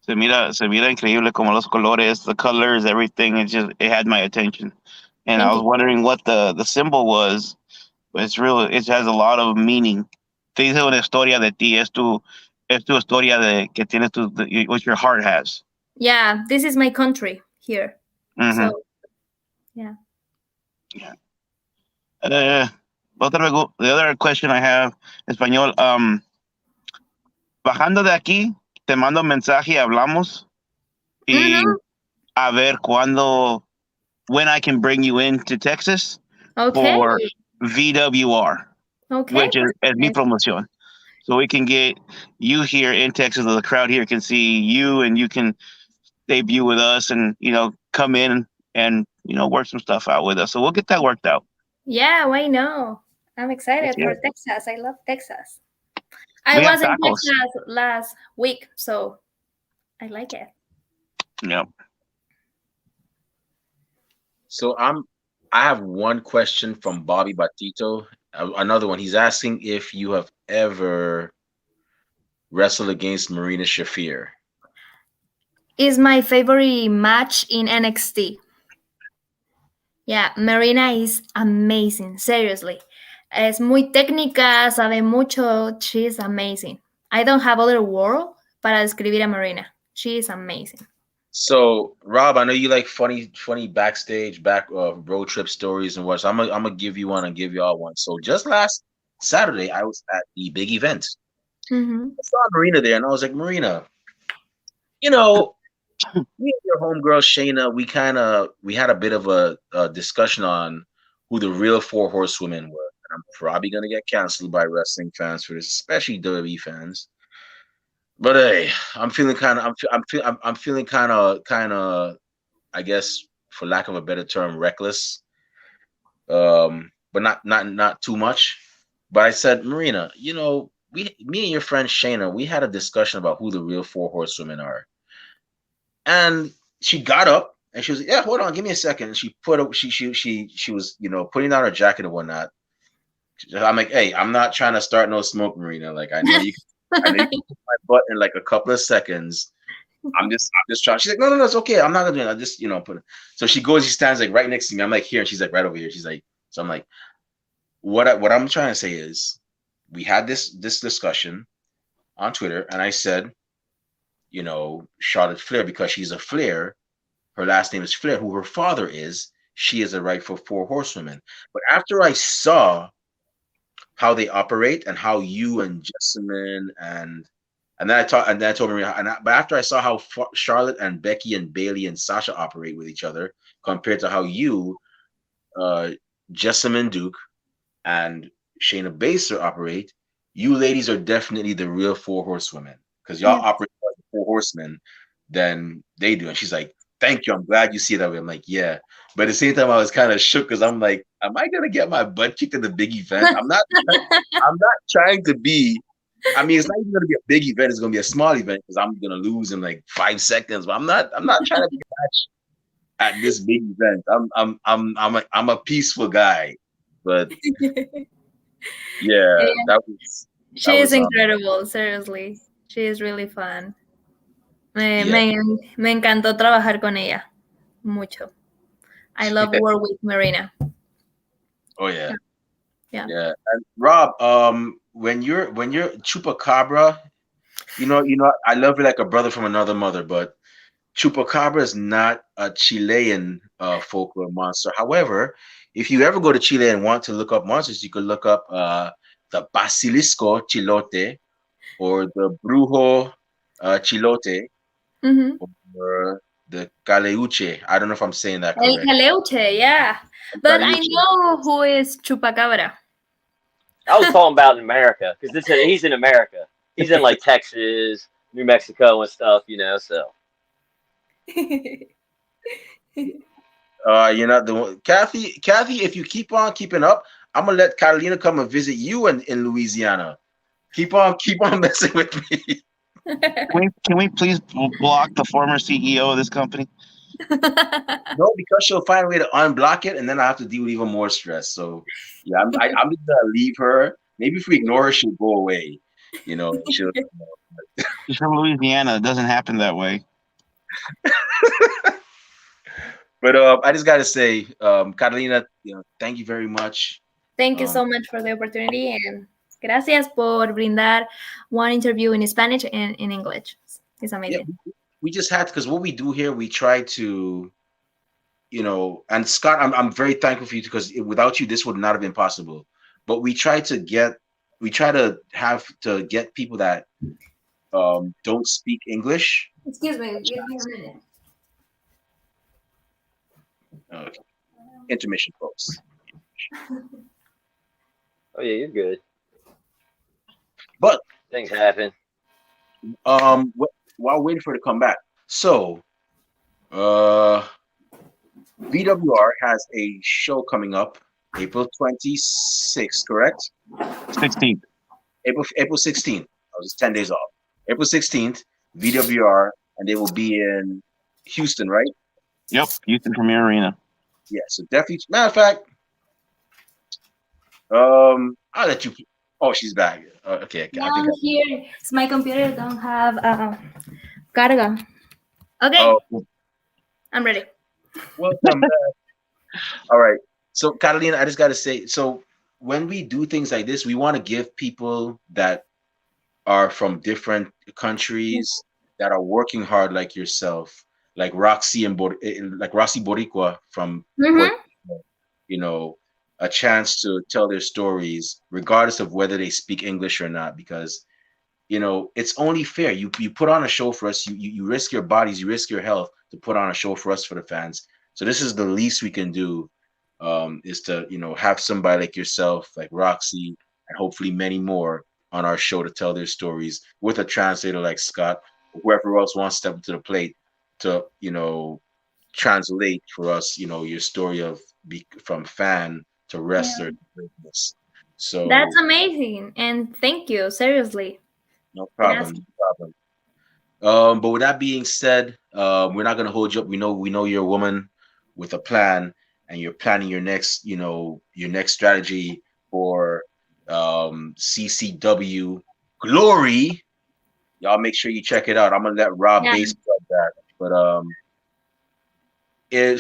S3: Se mira increíble como los colores, the colors, everything. It had my attention. And
S2: Thank
S3: I was
S2: you.
S3: wondering what the symbol was. It's real. It has a lot of meaning. Te dice una historia de ti. Es tu historia de que tienes what your heart has.
S2: Yeah, this is my country here.
S3: Mhm.
S2: So, yeah.
S3: The other question I have, español, bajando de aquí, te mando mensaje y hablamos y a ver when I can bring you into Texas
S2: Okay.
S3: for VWR,
S2: Okay.
S3: which is mi promoción. So we can get you here in Texas, so the crowd here can see you and you can debut with us and, come in and, work some stuff out with us. So we'll get that worked out.
S2: Yeah, why no? I'm excited
S3: Yeah.
S2: for Texas. I love Texas.
S3: We
S2: I
S3: have
S2: was in
S3: tacos.
S2: Texas last week, so I like it.
S3: Yep.
S1: so I have one question from Bobby Batito. Another one. He's asking if you have ever wrestled against Marina Shafir.
S2: Is my favorite match in NXT. Yeah, Marina is amazing. Seriously. Es muy técnica, sabe mucho. She's amazing. I don't have other word para describir a Marina. She is amazing.
S1: So, Rob, I know you like funny backstage road trip stories and what. So I'm gonna give you one and give y'all one. So just last Saturday, I was at the big event.
S2: Mm-hmm.
S1: I saw Marina there, and I was like, Marina, me and your homegirl Shayna, we had a bit of a discussion on who the real four horsewomen were. And I'm probably gonna get canceled by wrestling fans for this, especially WWE fans. But hey, I'm feeling kind of, I'm feeling kind of, I guess, for lack of a better term, reckless. But not too much. But I said, Marina, me and your friend Shayna, we had a discussion about who the real four horsewomen are. And she got up and she was like, yeah, hold on, give me a second. And she put up, she was, putting down her jacket and whatnot. I'm like, hey, I'm not trying to start no smoke, Marina. Like, I know you can put my butt in like a couple of seconds. I'm just trying. She's like, no, it's okay. I'm not gonna do it. I just, put it. So she goes, she stands like right next to me. I'm like here, and she's like right over here. She's like, so I'm like, what I'm trying to say is, we had this discussion on Twitter, and I said, Charlotte Flair, because she's a Flair, her last name is Flair, who her father is, she is a rightful four horsewomen. But after I saw how they operate and how you and Jessamine and then I told Maria, but after I saw how Charlotte and Becky and Bailey and Sasha operate with each other compared to how you, Jessamine Duke and Shayna Baszler operate, you ladies are definitely the real four horsewomen because y'all operate like four horsemen than they do. And she's like, thank you. I'm glad you see it that way. I'm like, yeah. But at the same time, I was kind of shook because I'm like, am I gonna get my butt kicked at the big event? I'm not. I'm not trying to be. I mean, it's not even gonna be a big event. It's gonna be a small event because I'm gonna lose in like 5 seconds. But I'm not. I'm not trying to be a match at this big event. I'm a peaceful guy. But yeah,
S2: Yeah,
S1: that was
S2: she is incredible, seriously. She is really fun.
S1: yeah.
S2: Me encantó trabajar con ella. Mucho. I love work with Marina.
S1: Oh yeah.
S2: Yeah.
S1: Yeah. And Rob, when you're Chupacabra, I love you like a brother from another mother, but Chupacabra is not a Chilean folklore monster. However, if you ever go to Chile and want to look up monsters, you could look up the Basilisco Chilote or the Brujo Chilote
S2: Mm-hmm.
S1: or the Caleuche. I don't know if I'm saying that
S2: El
S1: correct.
S2: Caleuche, yeah. But I
S1: Caleuche.
S2: know who is Chupacabra.
S4: I was talking about in America because he's in America. He's in like Texas, New Mexico, and stuff. So
S1: The one, Kathy. If you keep on keeping up, I'm gonna let Catalina come and visit you in Louisiana. Keep on messing with me.
S3: Can we please block the former CEO of this company?
S1: No, because she'll find a way to unblock it, and then I have to deal with even more stress. So, yeah, I'm just gonna leave her. Maybe if we ignore her, she'll go away. She'll.
S3: She's from Louisiana. It doesn't happen that way.
S1: But I just gotta say, Catalina, thank you very much.
S2: Thank you so much for the opportunity and gracias por brindar one interview in Spanish and in English. It's amazing.
S1: Yeah, we just had because what we do here, we try to, and Scott, I'm very thankful for you because without you, this would not have been possible. But we try to get people that don't speak English.
S2: Excuse me, give me a minute.
S1: Okay. Intermission, folks.
S4: oh yeah, you're good.
S1: But
S4: Things happen.
S1: while waiting for it to come back, so VWR has a show coming up April 26th, correct?
S3: 16th.
S1: April 16th. I was just 10 days off. April 16th, VWR, and they will be in Houston, right?
S3: Yep, Houston Premier Arena.
S1: Yeah, so definitely. Matter of fact, I'll let you. Oh, she's back. Okay.
S2: Yeah, I'm here. It's my computer don't have carga. Okay,
S1: Oh,
S2: I'm ready.
S1: welcome back. All right. So, Catalina, I just got to say, so when we do things like this, we want to give people that are from different countries that are working hard like yourself, like Roxy like Roxy Boricua from Puerto Rico, a chance to tell their stories, regardless of whether they speak English or not, because it's only fair. You put on a show for us. You risk your bodies, you risk your health to put on a show for us, for the fans. So this is the least we can do, is to have somebody like yourself, like Roxy, and hopefully many more on our show to tell their stories with a translator like Scott, or whoever else wants to step up to the plate to translate for us, your story of from fan to wrestler. Greatness. So
S2: That's amazing, and thank you. Seriously.
S1: no problem.
S2: Gracias.
S1: No problem. But with that being said, we're not gonna hold you up. We know you're a woman with a plan, and you're planning your next strategy for CCW Glory. Y'all make sure you check it out. I'm gonna let Rob base that. But you're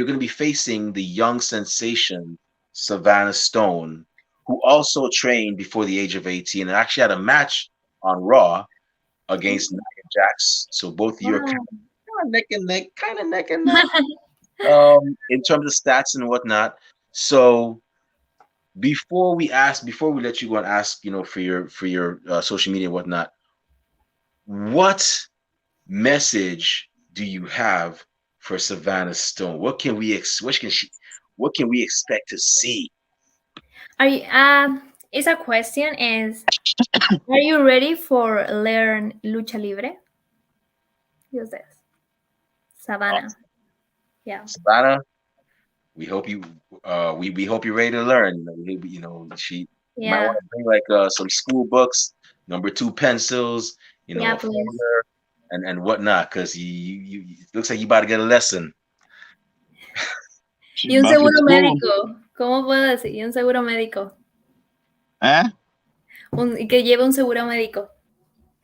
S1: gonna be facing the young sensation Savannah Stone, who also trained before the age of 18 and actually had a match on Raw against Nia Jax. So both of you are kind of neck and neck, in terms of stats and whatnot. So before we let you go and ask, for your social media and whatnot, what message do you have for Savannah Stone? What can we expect to see?
S2: It's a question is, are you ready for learn lucha libre? use this. Savannah. Yeah.
S1: Savannah, we hope you we hope you're ready to learn. She might
S2: Yeah.
S1: want to bring like some school books, number two pencils,
S2: Yeah,
S1: a
S2: please.
S1: folder and whatnot, because it looks like you about to get a lesson.
S3: She's
S2: Y un
S3: about to
S2: seguro
S3: school.
S2: médico. ¿Cómo puedo decir? Y un seguro médico.
S3: Eh?
S2: Y que lleve un seguro médico.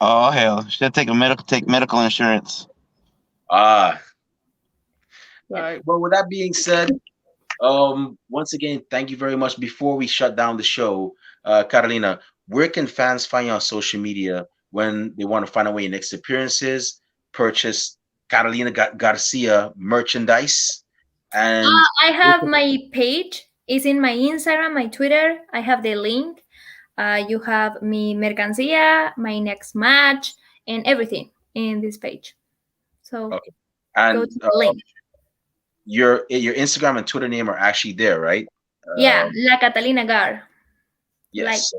S3: Oh hell, she'll take medical insurance.
S1: Ah, all
S2: Yeah.
S1: right. Well, with that being said, once again, thank you very much. Before we shut down the show, Catalina, where can fans find you on social media when they want to find out when your next appearances, purchase Catalina Garcia merchandise, and
S2: I have my page. It's in my Instagram, my Twitter. I have the link. You have mi mercancía, my next match, and everything in this page. So
S1: okay,
S2: go
S1: and
S2: to the link.
S1: your Instagram and Twitter name are actually there, right?
S2: Yeah, La Catalina Gar. Like
S1: Yes.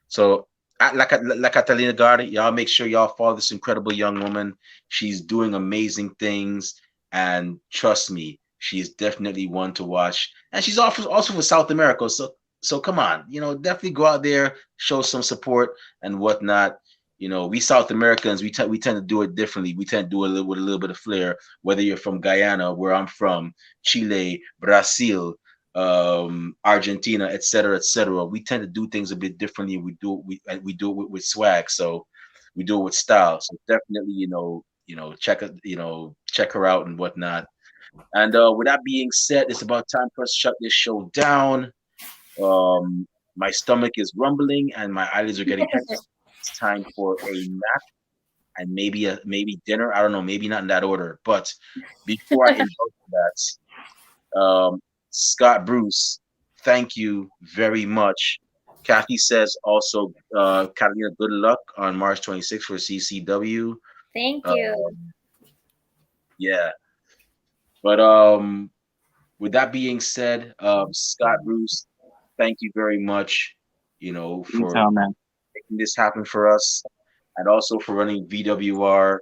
S1: So at La Catalina Garcia, y'all make sure y'all follow this incredible young woman. She's doing amazing things, and trust me, she's definitely one to watch. And she's also for South America, so come on, definitely go out there, show some support and whatnot. We South Americans, we tend to do it differently. We tend to do it with a little bit of flair. Whether you're from Guyana, where I'm from, Chile, Brazil, Argentina, etc., etc. We tend to do things a bit differently. We do it with swag, so we do it with style. So definitely, check her out and whatnot. And with that being said, it's about time for us to shut this show down. My stomach is rumbling and my eyelids are getting heavy. It's time for a nap and maybe dinner. I don't know, maybe not in that order. But before I indulge in that, Scott Bruce, thank you very much. Kathy says also, Catalina, good luck on March 26th for CCW.
S2: thank you.
S1: Yeah. But with that being said, Scott Bruce, thank you very much, for
S3: Anytime, man.
S1: making this happen for us and also for running VWR.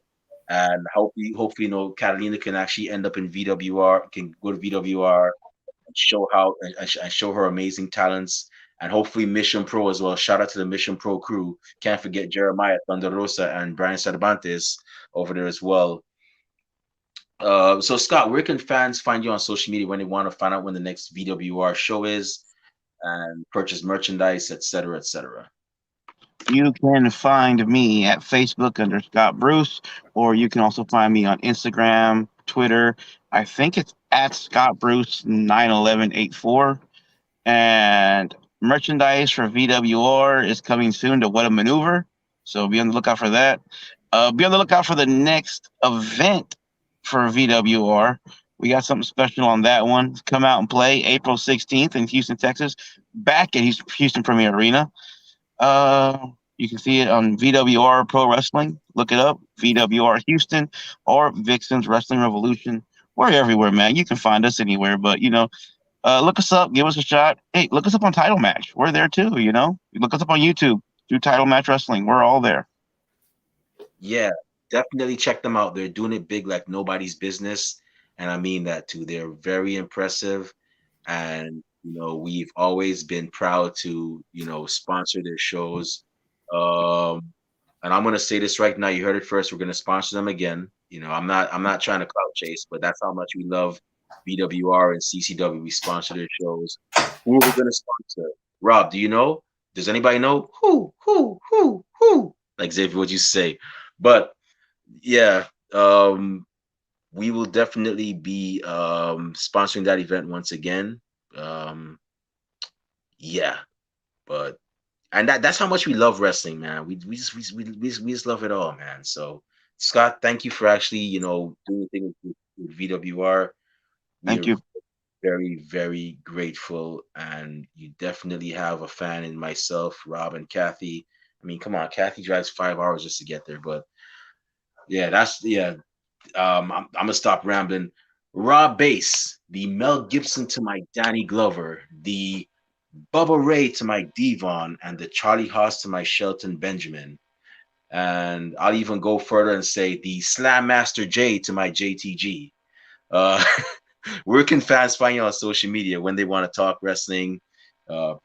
S1: And hopefully, Catalina can actually end up in VWR, can go to VWR and show her amazing talents, and hopefully Mission Pro as well. Shout out to the Mission Pro crew. Can't forget Jeremiah Thunder Rosa and Brian Cervantes over there as well. So Scott, where can fans find you on social media when they want to find out when the next VWR show is and purchase merchandise, etc., etc.?
S3: You can find me at Facebook under Scott Bruce, or you can also find me on Instagram, Twitter. I think it's at Scott Bruce 91184. And merchandise for VWR is coming soon to What a Maneuver. So be on the lookout for that. Be on the lookout for the next event for VWR. We got something special on that one. Come out and play April 16th in Houston, Texas, back at Houston Premier Arena. You can see it on VWR Pro Wrestling. Look it up, VWR Houston or Vixen's Wrestling Revolution. We're everywhere, man. You can find us anywhere, but look us up, give us a shot. Hey, look us up on Title Match. We're there too, Look us up on YouTube, do Title Match Wrestling. We're all there.
S1: Yeah, definitely check them out. They're doing it big like nobody's business. And I mean that too. They're very impressive. And, we've always been proud to, sponsor their shows. And I'm gonna say this right now. You heard it first. We're gonna sponsor them again. I'm not trying to clout chase, but that's how much we love BWR and CCW. We sponsor their shows. Who are we gonna sponsor? Rob, do you know? Does anybody know? Who? Like Xavier, what you say? But yeah, we will definitely be sponsoring that event once again. Yeah, but and that's how much we love wrestling, man. We just love it all, man. So Scott, thank you for actually doing things with VWR. We
S3: Thank
S1: are
S3: you.
S1: very, very grateful, and you definitely have a fan in myself, Rob, and Kathy. I mean, come on, Kathy drives 5 hours just to get there, but yeah, I'm gonna stop rambling. Rob Bass, the Mel Gibson to my Danny Glover, the Bubba Ray to my Devon, and the Charlie Haas to my Shelton Benjamin. And I'll even go further and say the Slam Master J to my JTG. Uh, where can fans find you on social media when they want to talk wrestling,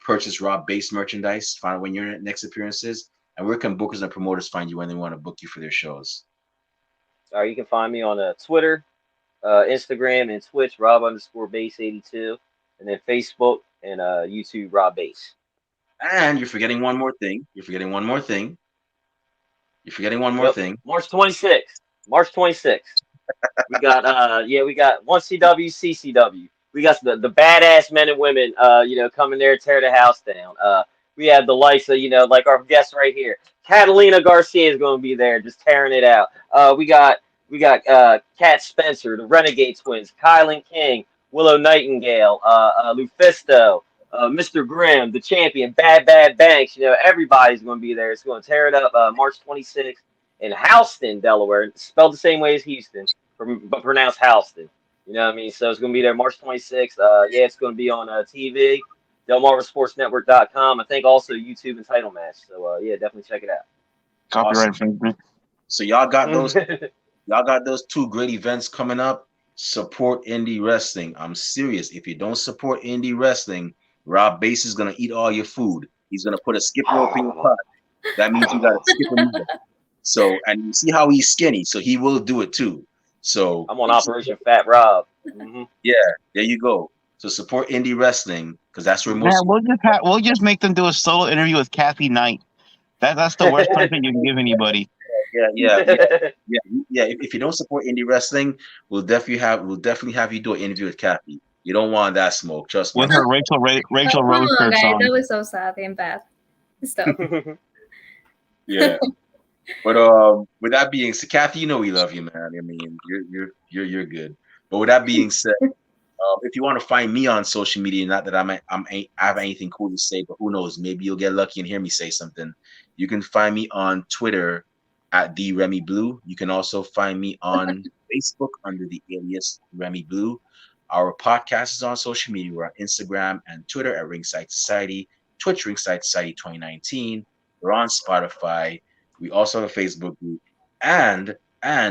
S1: purchase Raw base merchandise, find out when your next appearances, and where can bookers and promoters find you when they want to book you for their shows?
S4: You can find me on Twitter, Instagram, and Twitch, Rob_base82, and then Facebook and YouTube, Rob Base.
S1: And you're forgetting one more thing. You're forgetting one more thing. You're forgetting one more
S4: Yep,
S1: thing.
S4: March 26th. March 26th. We got we got 1CW, CCW. We got the badass men and women coming there to tear the house down. We have the likes of like our guest right here. Catalina Garcia is going to be there just tearing it out. We got Kat Spencer, the Renegade Twins, Kylan King, Willow Nightingale, Lufisto, Mr. Grimm, the champion, Bad Banks. Everybody's going to be there. It's going to tear it up. March 26th in Houston, Delaware, spelled the same way as Houston, but pronounced Houston. You know what I mean? So it's going to be there March 26th. It's going to be on TV, DelmarvaSportsNetwork.com. I think also YouTube and Title Match. So definitely check it out.
S3: Copyright
S1: Awesome.
S3: infringement.
S1: So y'all got those two great events coming up. Support indie wrestling. I'm serious. If you don't support indie wrestling, Rob Base is gonna eat all your food. He's gonna put a skip rope in your pot. That means you gotta skip him. So, and you see how he's skinny, so he will do it too. So
S4: I'm on Operation Fat Rob.
S1: Yeah, there you go. So support indie wrestling because that's where most.
S3: Man, we'll just make them do a solo interview with Kathy Knight. That's the worst punishment you can give anybody.
S1: Yeah. If you don't support indie wrestling, we'll definitely have you do an interview with Kathy. You don't want that smoke, trust me.
S3: With her Rachel
S2: Come
S3: Rose
S2: on,
S3: shirts
S2: guys,
S3: on.
S2: that was so sad and bad. Stop.
S1: Yeah. But with that being said, Kathy, we love you, man. I mean, you're good. But with that being said, if you want to find me on social media, not that I have anything cool to say, but who knows? Maybe you'll get lucky and hear me say something. You can find me on Twitter at the Remy Blue. You can also find me on Facebook under the alias Remy Blue. Our podcast is on social media. We're on Instagram and Twitter at Ringside Society, Twitch Ringside Society 2019. We're on Spotify. We also have a Facebook group, and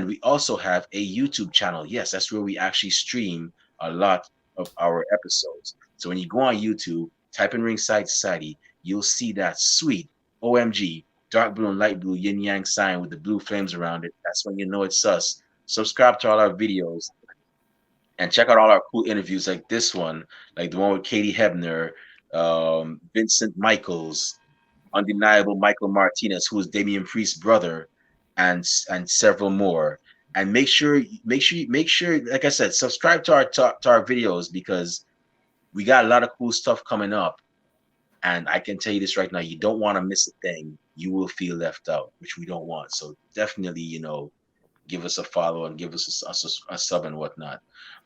S1: we also have a YouTube channel. Yes, that's where we actually stream a lot of our episodes. So when you go on YouTube, type in Ringside Society, you'll see that sweet OMG dark blue and light blue yin yang sign with the blue flames around it. That's when you know it's us. Subscribe to all our videos and check out all our cool interviews like this one, like the one with Katie Hebner, Vincent Michaels, Undeniable Michael Martinez, who is Damian Priest's brother, and several more. And make sure, like I said, subscribe to our videos because we got a lot of cool stuff coming up. And I can tell you this right now, you don't want to miss a thing. You will feel left out, which we don't want. So definitely, give us a follow and give us a sub and whatnot.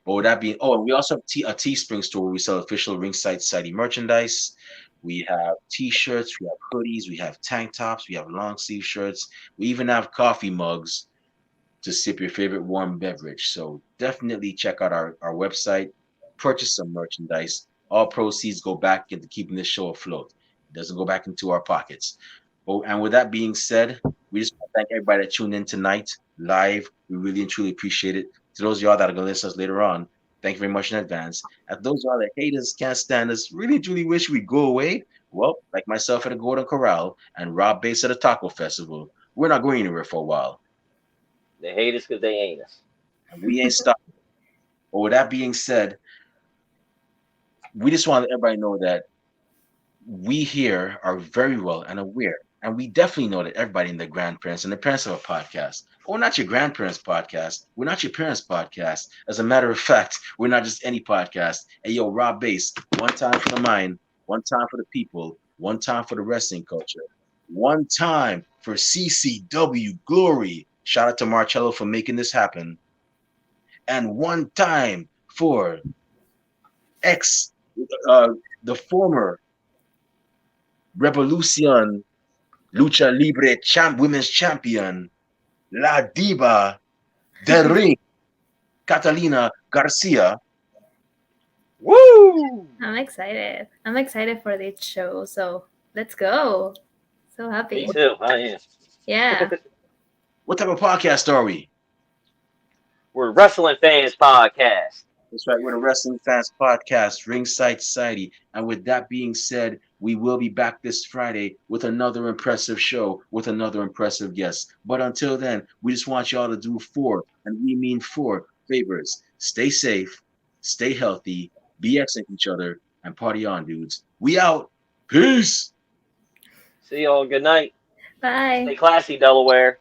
S1: But with that being, and we also have a Teespring store where we sell official Ringside Society merchandise. We have T-shirts, we have hoodies, we have tank tops, we have long sleeve shirts. We even have coffee mugs to sip your favorite warm beverage. So definitely check out our website, purchase some merchandise. All proceeds go back into keeping this show afloat. It doesn't go back into our pockets. And with that being said, we just want to thank everybody that tuned in tonight live. We really and truly appreciate it. To those of y'all that are going to listen to us later on, thank you very much in advance. And those of y'all that hate us, can't stand us, really truly wish we'd go away. Well, like myself at the Golden Corral and Rob Bass at the Taco Festival, we're not going anywhere for a while.
S4: They hate us because they ain't us.
S1: And we ain't stopping. But with that being said, we just want to let everybody know that we here are very well and aware. And we definitely know that everybody in their grandparents and the parents of a podcast. We're not your grandparents' podcast. We're not your parents' podcast. As a matter of fact, we're not just any podcast. Hey, yo, Rob Bass, one time for the mind, one time for the people, one time for the wrestling culture, one time for CCW Glory. Shout out to Marcello for making this happen. And one time for the former Revolution Lucha Libre women's champion, La Diva del Ring, Catalina Garcia.
S4: Woo!
S2: I'm excited. I'm excited for this show. So let's go. So happy.
S4: Me too. I am.
S2: Yeah.
S1: What type of podcast are we?
S4: We're Wrestling Fans Podcast.
S1: That's right. We're the Wrestling Fans Podcast, Ringside Society. And with that being said, we will be back this Friday with another impressive show with another impressive guest. But until then, we just want y'all to do 4, and we mean 4 favors. Stay safe, stay healthy, be excellent to each other, and party on, dudes. We out. Peace.
S4: See y'all. Good night.
S2: Bye.
S4: Stay classy, Delaware.